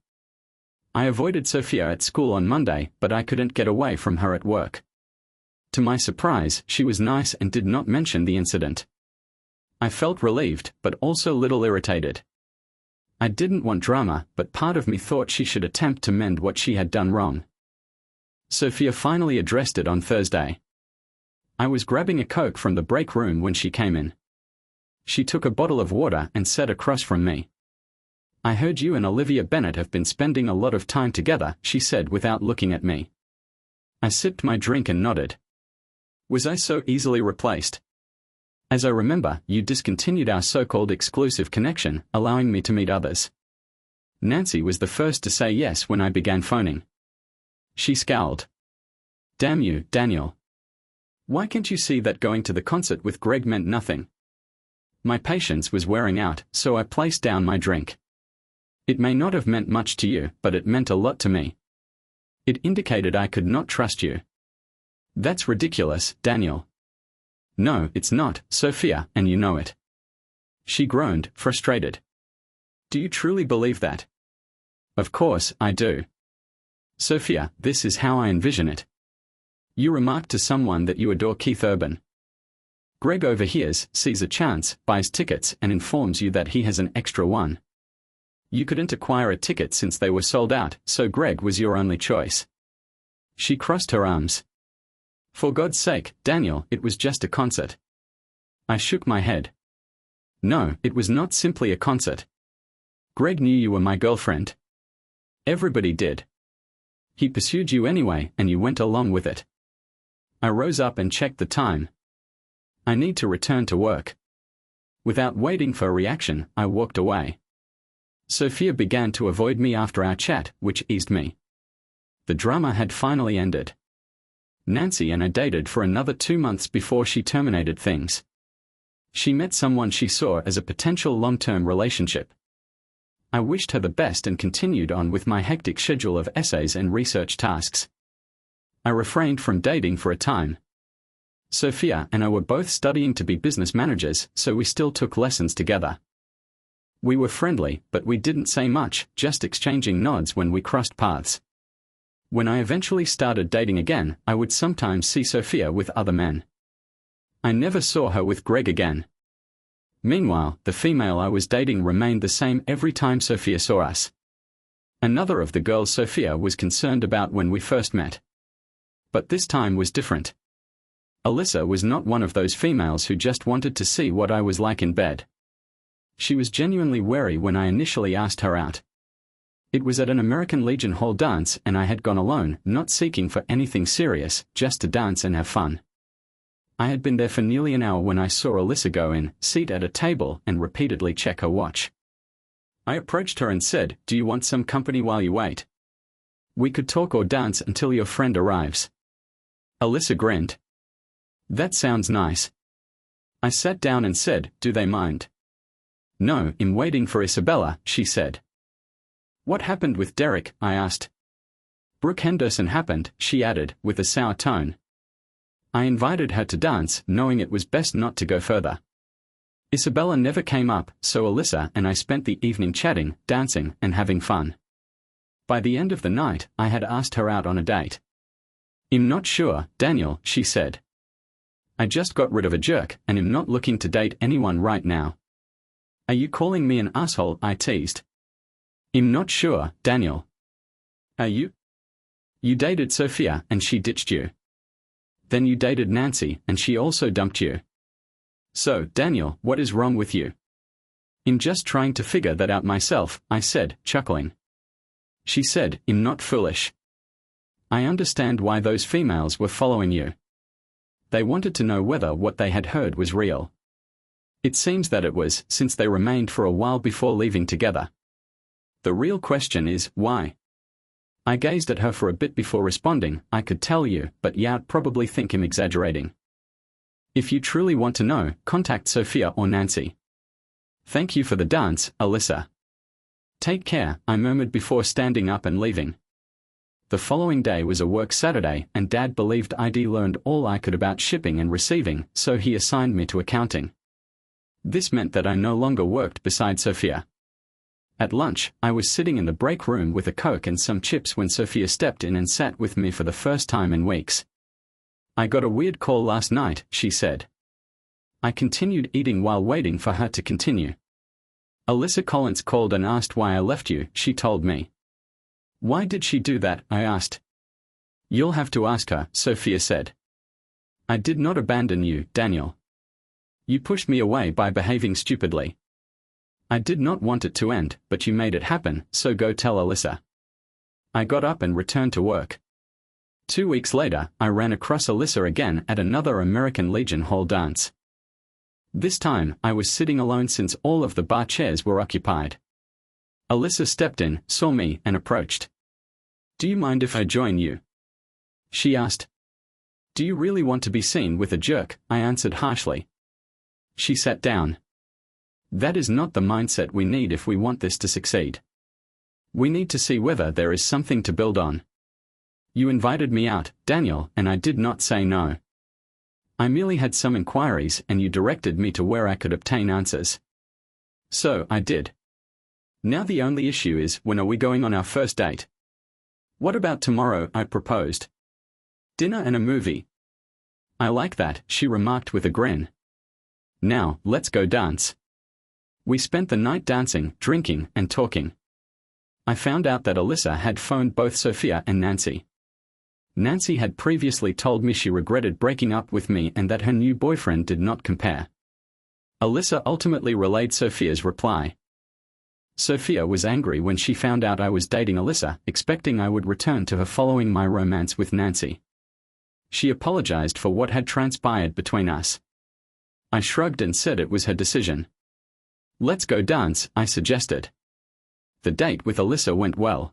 I avoided Sophia at school on Monday, but I couldn't get away from her at work. To my surprise, she was nice and did not mention the incident. I felt relieved, but also little irritated. I didn't want drama, but part of me thought she should attempt to mend what she had done wrong. Sophia finally addressed it on Thursday. I was grabbing a Coke from the break room when she came in. She took a bottle of water and sat across from me. "I heard you and Olivia Bennett have been spending a lot of time together," she said without looking at me. I sipped my drink and nodded. Was I so easily replaced? As I remember, you discontinued our so-called exclusive connection, allowing me to meet others. Nancy was the first to say yes when I began phoning. She scowled. "Damn you, Daniel. Why can't you see that going to the concert with Greg meant nothing?" My patience was wearing out, so I placed down my drink. It may not have meant much to you, but it meant a lot to me. It indicated I could not trust you. That's ridiculous, Daniel. No, it's not, Sophia, and you know it. She groaned, frustrated. Do you truly believe that? Of course, I do. Sophia, this is how I envision it. You remark to someone that you adore Keith Urban. Greg overhears, sees a chance, buys tickets, and informs you that he has an extra one. You couldn't acquire a ticket since they were sold out, so Greg was your only choice. She crossed her arms. For God's sake, Daniel, it was just a concert. I shook my head. No, it was not simply a concert. Greg knew you were my girlfriend. Everybody did. He pursued you anyway, and you went along with it. I rose up and checked the time. I need to return to work. Without waiting for a reaction, I walked away. Sophia began to avoid me after our chat, which eased me. The drama had finally ended. Nancy and I dated for another 2 months before she terminated things. She met someone she saw as a potential long-term relationship. I wished her the best and continued on with my hectic schedule of essays and research tasks. I refrained from dating for a time. Sophia and I were both studying to be business managers, so we still took lessons together. We were friendly, but we didn't say much, just exchanging nods when we crossed paths. When I eventually started dating again, I would sometimes see Sophia with other men. I never saw her with Greg again. Meanwhile, the female I was dating remained the same every time Sophia saw us. Another of the girls Sophia was concerned about when we first met. But this time was different. Alyssa was not one of those females who just wanted to see what I was like in bed. She was genuinely wary when I initially asked her out. It was at an American Legion Hall dance and I had gone alone, not seeking for anything serious, just to dance and have fun. I had been there for nearly an hour when I saw Alyssa go in, seat at a table, and repeatedly check her watch. I approached her and said, "Do you want some company while you wait? We could talk or dance until your friend arrives." Alyssa grinned. That sounds nice. I sat down and said, "Do they mind?" No, I'm waiting for Isabella, she said. What happened with Derek? I asked. Brooke Henderson happened, she added, with a sour tone. I invited her to dance, knowing it was best not to go further. Isabella never came up, so Alyssa and I spent the evening chatting, dancing, and having fun. By the end of the night, I had asked her out on a date. I'm not sure, Daniel, she said. I just got rid of a jerk, and am not looking to date anyone right now. Are you calling me an asshole? I teased. I'm not sure, Daniel. Are you? You dated Sophia, and she ditched you. Then you dated Nancy, and she also dumped you. So, Daniel, what is wrong with you? I'm just trying to figure that out myself, I said, chuckling. She said, I'm not foolish. I understand why those females were following you. They wanted to know whether what they had heard was real. It seems that it was, since they remained for a while before leaving together. The real question is, why? I gazed at her for a bit before responding. I could tell you, but you'd probably think I'm exaggerating. If you truly want to know, contact Sophia or Nancy. Thank you for the dance, Alyssa. Take care, I murmured before standing up and leaving. The following day was a work Saturday, and Dad believed I'd learned all I could about shipping and receiving, so he assigned me to accounting. This meant that I no longer worked beside Sophia. At lunch, I was sitting in the break room with a Coke and some chips when Sophia stepped in and sat with me for the first time in weeks. I got a weird call last night, she said. I continued eating while waiting for her to continue. Alyssa Collins called and asked why I left you, she told me. Why did she do that, I asked. You'll have to ask her, Sophia said. I did not abandon you, Daniel. You pushed me away by behaving stupidly. I did not want it to end, but you made it happen, so go tell Alyssa. I got up and returned to work. 2 weeks later, I ran across Alyssa again at another American Legion Hall dance. This time, I was sitting alone since all of the bar chairs were occupied. Alyssa stepped in, saw me, and approached. Do you mind if I join you? She asked. Do you really want to be seen with a jerk? I answered harshly. She sat down. That is not the mindset we need if we want this to succeed. We need to see whether there is something to build on. You invited me out, Daniel, and I did not say no. I merely had some inquiries and you directed me to where I could obtain answers. So I did. Now the only issue is, when are we going on our first date? What about tomorrow? I proposed. Dinner and a movie. I like that, she remarked with a grin. Now, let's go dance. We spent the night dancing, drinking, and talking. I found out that Alyssa had phoned both Sophia and Nancy. Nancy had previously told me she regretted breaking up with me and that her new boyfriend did not compare. Alyssa ultimately relayed Sophia's reply. Sophia was angry when she found out I was dating Alyssa, expecting I would return to her following my romance with Nancy. She apologized for what had transpired between us. I shrugged and said it was her decision. Let's go dance, I suggested. The date with Alyssa went well.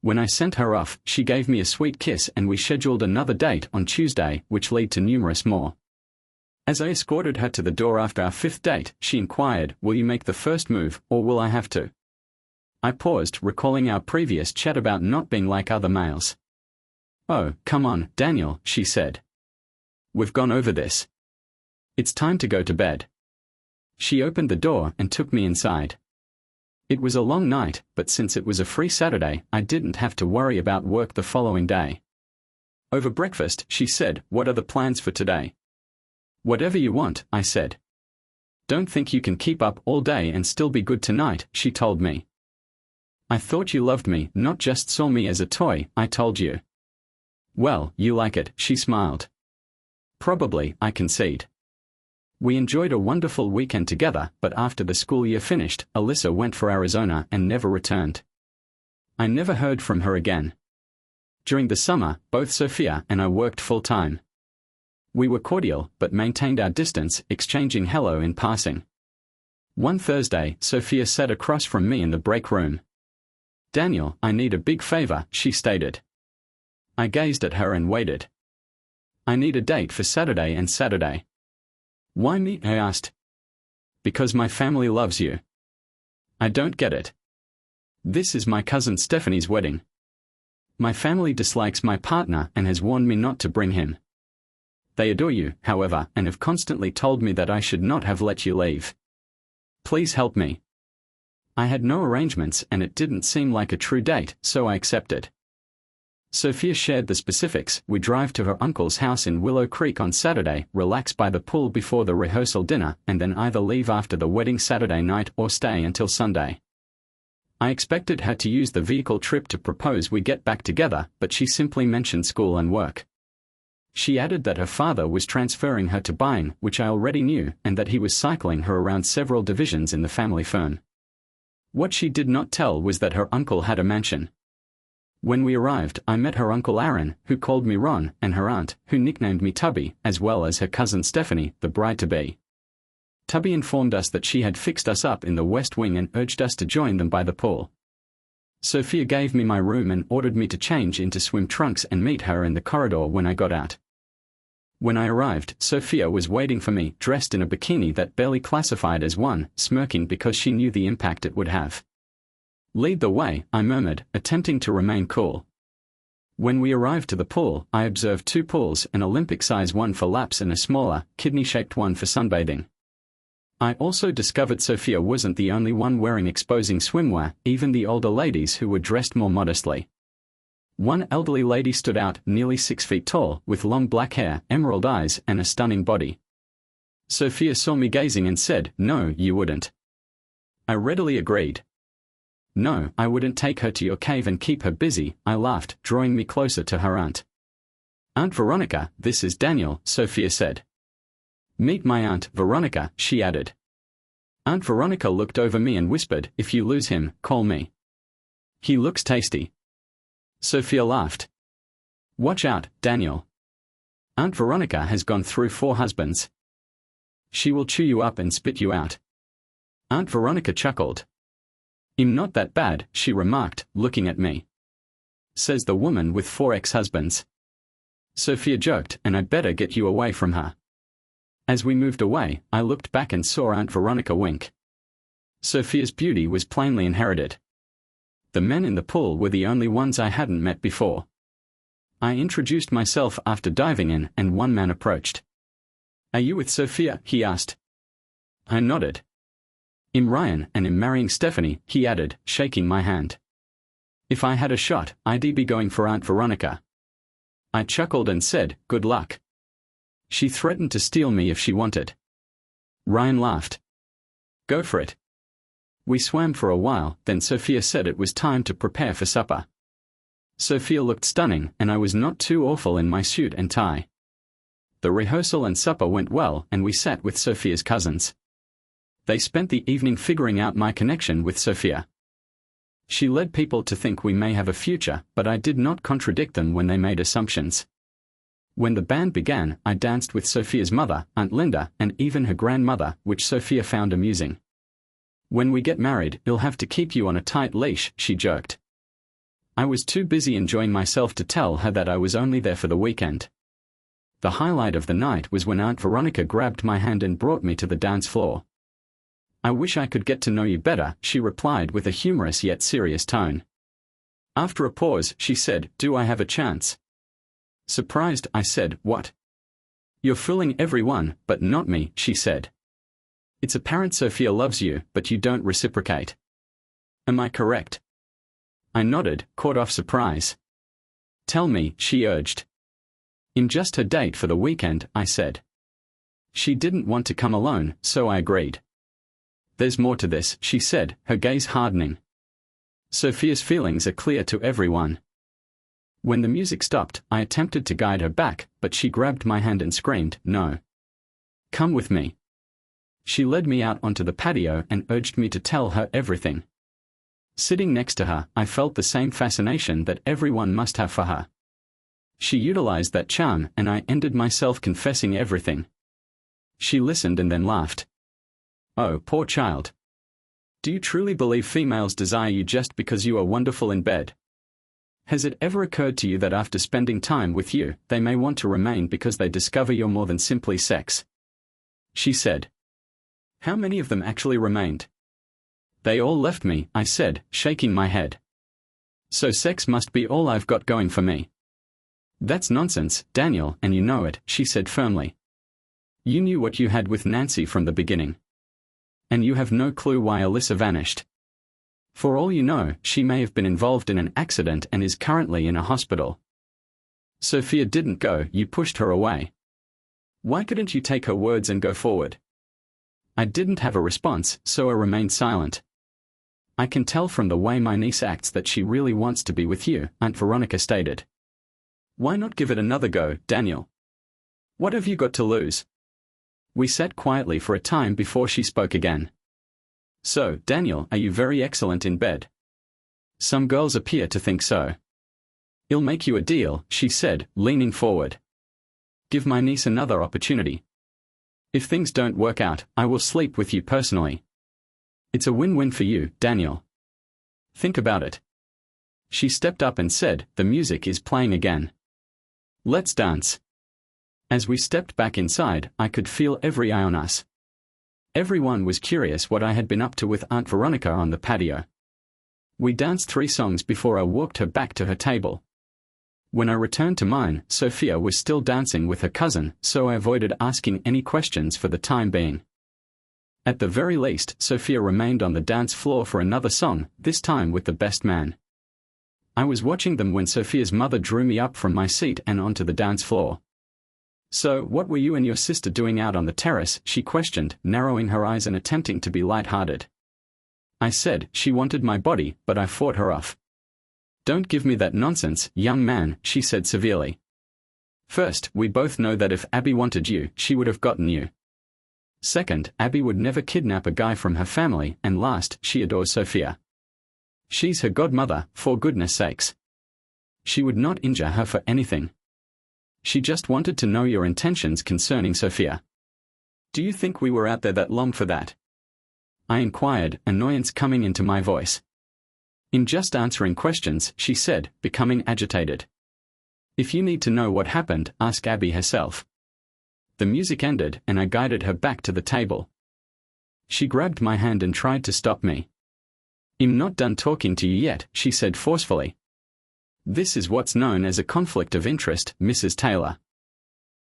When I sent her off, she gave me a sweet kiss and we scheduled another date on Tuesday, which led to numerous more. As I escorted her to the door after our 5th date, she inquired, will you make the first move, or will I have to? I paused, recalling our previous chat about not being like other males. Oh, come on, Daniel, she said. We've gone over this. It's time to go to bed. She opened the door and took me inside. It was a long night, but since it was a free Saturday, I didn't have to worry about work the following day. Over breakfast, she said, what are the plans for today? Whatever you want, I said. Don't think you can keep up all day and still be good tonight, she told me. I thought you loved me, not just saw me as a toy, I told you. Well, you like it, she smiled. Probably, I concede. We enjoyed a wonderful weekend together, but after the school year finished, Alyssa went for Arizona and never returned. I never heard from her again. During the summer, both Sophia and I worked full-time. We were cordial, but maintained our distance, exchanging hello in passing. One Thursday, Sophia sat across from me in the break room. Daniel, I need a big favor, she stated. I gazed at her and waited. I need a date for Saturday and Saturday. Why me? I asked. Because my family loves you. I don't get it. This is my cousin Stephanie's wedding. My family dislikes my partner and has warned me not to bring him. They adore you, however, and have constantly told me that I should not have let you leave. Please help me. I had no arrangements and it didn't seem like a true date, so I accepted. Sophia shared the specifics. We drive to her uncle's house in Willow Creek on Saturday, relax by the pool before the rehearsal dinner, and then either leave after the wedding Saturday night or stay until Sunday. I expected her to use the vehicle trip to propose we get back together, but she simply mentioned school and work. She added that her father was transferring her to buying, which I already knew, and that he was cycling her around several divisions in the family firm. What she did not tell was that her uncle had a mansion. When we arrived, I met her uncle Aaron, who called me Ron, and her aunt, who nicknamed me Tubby, as well as her cousin Stephanie, the bride-to-be. Tubby informed us that she had fixed us up in the West Wing and urged us to join them by the pool. Sophia gave me my room and ordered me to change into swim trunks and meet her in the corridor when I got out. When I arrived, Sophia was waiting for me, dressed in a bikini that barely classified as one, smirking because she knew the impact it would have. "Lead the way," I murmured, attempting to remain cool. When we arrived to the pool, I observed 2 pools, an Olympic-size one for laps and a smaller, kidney-shaped one for sunbathing. I also discovered Sophia wasn't the only one wearing exposing swimwear, even the older ladies who were dressed more modestly. One elderly lady stood out, nearly 6 feet tall, with long black hair, emerald eyes, and a stunning body. Sophia saw me gazing and said, "No, you wouldn't." I readily agreed. "No, I wouldn't take her to your cave and keep her busy," I laughed, drawing me closer to her aunt. "Aunt Veronica, this is Daniel," Sophia said. "Meet my Aunt Veronica," she added. Aunt Veronica looked over me and whispered, "If you lose him, call me. He looks tasty." Sophia laughed. "Watch out, Daniel. Aunt Veronica has gone through 4 husbands. She will chew you up and spit you out." Aunt Veronica chuckled. "I'm not that bad," she remarked, looking at me. "Says the woman with 4 ex-husbands." Sophia joked, "And I'd better get you away from her." As we moved away, I looked back and saw Aunt Veronica wink. Sophia's beauty was plainly inherited. The men in the pool were the only ones I hadn't met before. I introduced myself after diving in, and one man approached. "Are you with Sophia?" he asked. I nodded. "I'm Ryan, and I'm marrying Stephanie," he added, shaking my hand. "If I had a shot, I'd be going for Aunt Veronica." I chuckled and said, "Good luck. She threatened to steal me if she wanted." Ryan laughed. "Go for it." We swam for a while, then Sophia said it was time to prepare for supper. Sophia looked stunning, and I was not too awful in my suit and tie. The rehearsal and supper went well, and we sat with Sophia's cousins. They spent the evening figuring out my connection with Sophia. She led people to think we may have a future, but I did not contradict them when they made assumptions. When the band began, I danced with Sophia's mother, Aunt Linda, and even her grandmother, which Sophia found amusing. "When we get married, he'll have to keep you on a tight leash," she joked. I was too busy enjoying myself to tell her that I was only there for the weekend. The highlight of the night was when Aunt Veronica grabbed my hand and brought me to the dance floor. "I wish I could get to know you better," she replied with a humorous yet serious tone. After a pause, she said, "Do I have a chance?" Surprised, I said, "What?" "You're fooling everyone, but not me," she said. "It's apparent Sophia loves you, but you don't reciprocate. Am I correct?" I nodded, caught off surprise. "Tell me," she urged. "I'm just her date for the weekend," I said. She didn't want to come alone, so I agreed. "There's more to this," she said, her gaze hardening. "Sophia's feelings are clear to everyone." When the music stopped, I attempted to guide her back, but she grabbed my hand and screamed, "No. Come with me." She led me out onto the patio and urged me to tell her everything. Sitting next to her, I felt the same fascination that everyone must have for her. She utilized that charm, and I ended myself confessing everything. She listened and then laughed. "Oh, poor child. Do you truly believe females desire you just because you are wonderful in bed? Has it ever occurred to you that after spending time with you, they may want to remain because they discover you're more than simply sex?" She said. "How many of them actually remained?" "They all left me," I said, shaking my head. "So sex must be all I've got going for me." "That's nonsense, Daniel, and you know it," she said firmly. "You knew what you had with Nancy from the beginning. And you have no clue why Alyssa vanished. For all you know, she may have been involved in an accident and is currently in a hospital. Sophia didn't go, you pushed her away. Why couldn't you take her words and go forward?" I didn't have a response, so I remained silent. "I can tell from the way my niece acts that she really wants to be with you," Aunt Veronica stated. "Why not give it another go, Daniel? What have you got to lose?" We sat quietly for a time before she spoke again. "So, Daniel, are you very excellent in bed?" "Some girls appear to think so." "I'll make you a deal," she said, leaning forward. "Give my niece another opportunity. If things don't work out, I will sleep with you personally. It's a win-win for you, Daniel. Think about it." She stepped up and said, "The music is playing again. Let's dance." As we stepped back inside, I could feel every eye on us. Everyone was curious what I had been up to with Aunt Veronica on the patio. We danced 3 songs before I walked her back to her table. When I returned to mine, Sophia was still dancing with her cousin, so I avoided asking any questions for the time being. At the very least, Sophia remained on the dance floor for another song, this time with the best man. I was watching them when Sophia's mother drew me up from my seat and onto the dance floor. "So, what were you and your sister doing out on the terrace?" she questioned, narrowing her eyes and attempting to be light-hearted. I said she wanted my body, but I fought her off. "Don't give me that nonsense, young man," she said severely. "First, we both know that if Abby wanted you, she would have gotten you. Second, Abby would never kidnap a guy from her family, and last, she adores Sophia. She's her godmother, for goodness sakes. She would not injure her for anything. She just wanted to know your intentions concerning Sophia. Do you think we were out there that long for that?" I inquired, annoyance coming into my voice. "In just answering questions," she said, becoming agitated. "If you need to know what happened, ask Abby herself." The music ended, and I guided her back to the table. She grabbed my hand and tried to stop me. "I'm not done talking to you yet," she said forcefully. "This is what's known as a conflict of interest, Mrs. Taylor.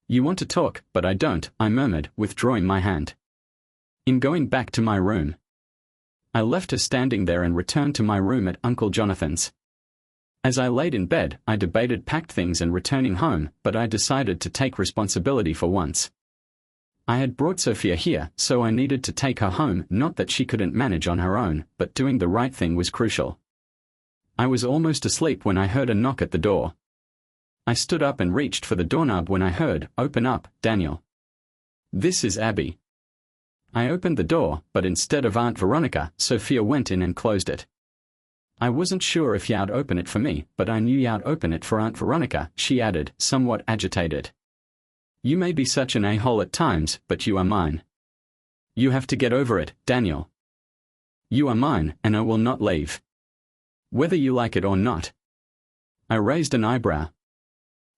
You want to talk, but I don't," I murmured, withdrawing my hand. "I'm going back to my room." I left her standing there and returned to my room at Uncle Jonathan's. As I laid in bed, I debated packed things and returning home, but I decided to take responsibility for once. I had brought Sophia here, so I needed to take her home, not that she couldn't manage on her own, but doing the right thing was crucial. I was almost asleep when I heard a knock at the door. I stood up and reached for the doorknob when I heard, "Open up, Daniel. This is Abby." I opened the door, but instead of Aunt Veronica, Sophia went in and closed it. I wasn't sure if you'd open it for me, but I knew you'd open it for Aunt Veronica, she added, somewhat agitated. "You may be such an a-hole at times, but you are mine. You have to get over it, Daniel. You are mine, and I will not leave. Whether you like it or not." I raised an eyebrow.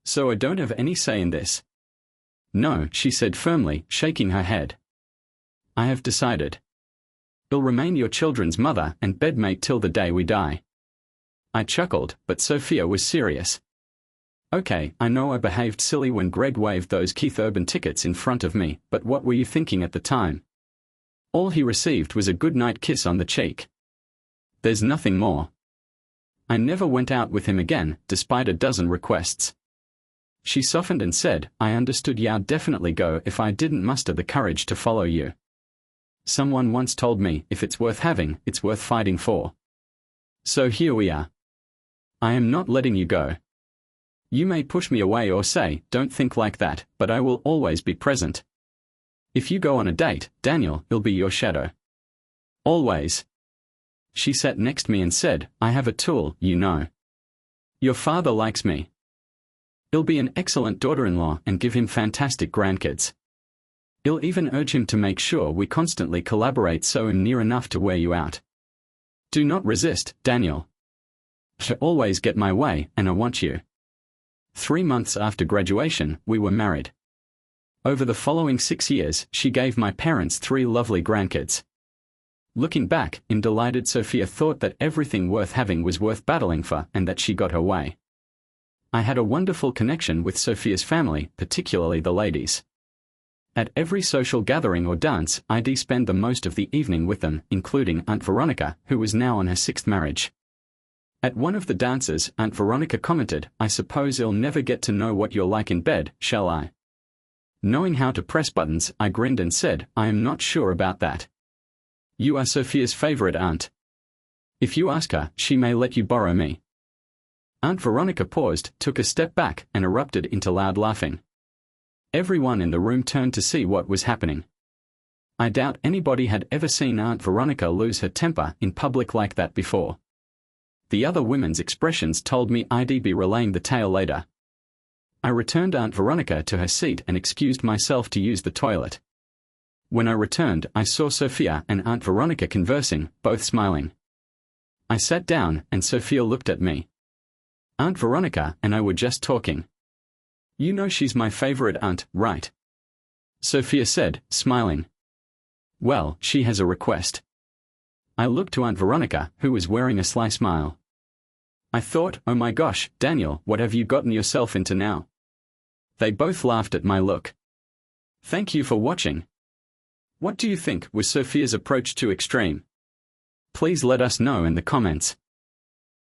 "So I don't have any say in this?" "No," she said firmly, shaking her head. "I have decided. I'll remain your children's mother and bedmate till the day we die." I chuckled, but Sophia was serious. "Okay, I know I behaved silly when Greg waved those Keith Urban tickets in front of me, but what were you thinking at the time? All he received was a goodnight kiss on the cheek. There's nothing more. I never went out with him again, despite a dozen requests." She softened and said, "I understood you'd definitely go if I didn't muster the courage to follow you. Someone once told me, if it's worth having, it's worth fighting for. So here we are. I am not letting you go. You may push me away or say, 'Don't think like that,' but I will always be present. If you go on a date, Daniel, it'll be your shadow. Always." She sat next to me and said, "I have a tool, you know. Your father likes me. I'll be an excellent daughter-in-law and give him fantastic grandkids. I'll even urge him to make sure we constantly collaborate so I'm near enough to wear you out. Do not resist, Daniel. I always get my way, and I want you." 3 months after graduation, we were married. Over the following 6 years, she gave my parents 3 lovely grandkids. Looking back, I'm delighted Sophia thought that everything worth having was worth battling for and that she got her way. I had a wonderful connection with Sophia's family, particularly the ladies. At every social gathering or dance, I'd spend the most of the evening with them, including Aunt Veronica, who was now on her 6th marriage. At one of the dances, Aunt Veronica commented, "I suppose I'll never get to know what you're like in bed, shall I?" Knowing how to press buttons, I grinned and said, "I am not sure about that. You are Sophia's favorite aunt. If you ask her, she may let you borrow me." Aunt Veronica paused, took a step back, and erupted into loud laughing. Everyone in the room turned to see what was happening. I doubt anybody had ever seen Aunt Veronica lose her temper in public like that before. The other women's expressions told me I'd be relaying the tale later. I returned Aunt Veronica to her seat and excused myself to use the toilet. When I returned, I saw Sophia and Aunt Veronica conversing, both smiling. I sat down, and Sophia looked at me. Aunt Veronica and I were just talking. You know she's my favorite aunt, right? Sophia said, smiling. Well, she has a request. I looked to Aunt Veronica, who was wearing a sly smile. I thought, oh my gosh, Daniel, what have you gotten yourself into now? They both laughed at my look. Thank you for watching. What do you think? Was Sophia's approach too extreme? Please let us know in the comments.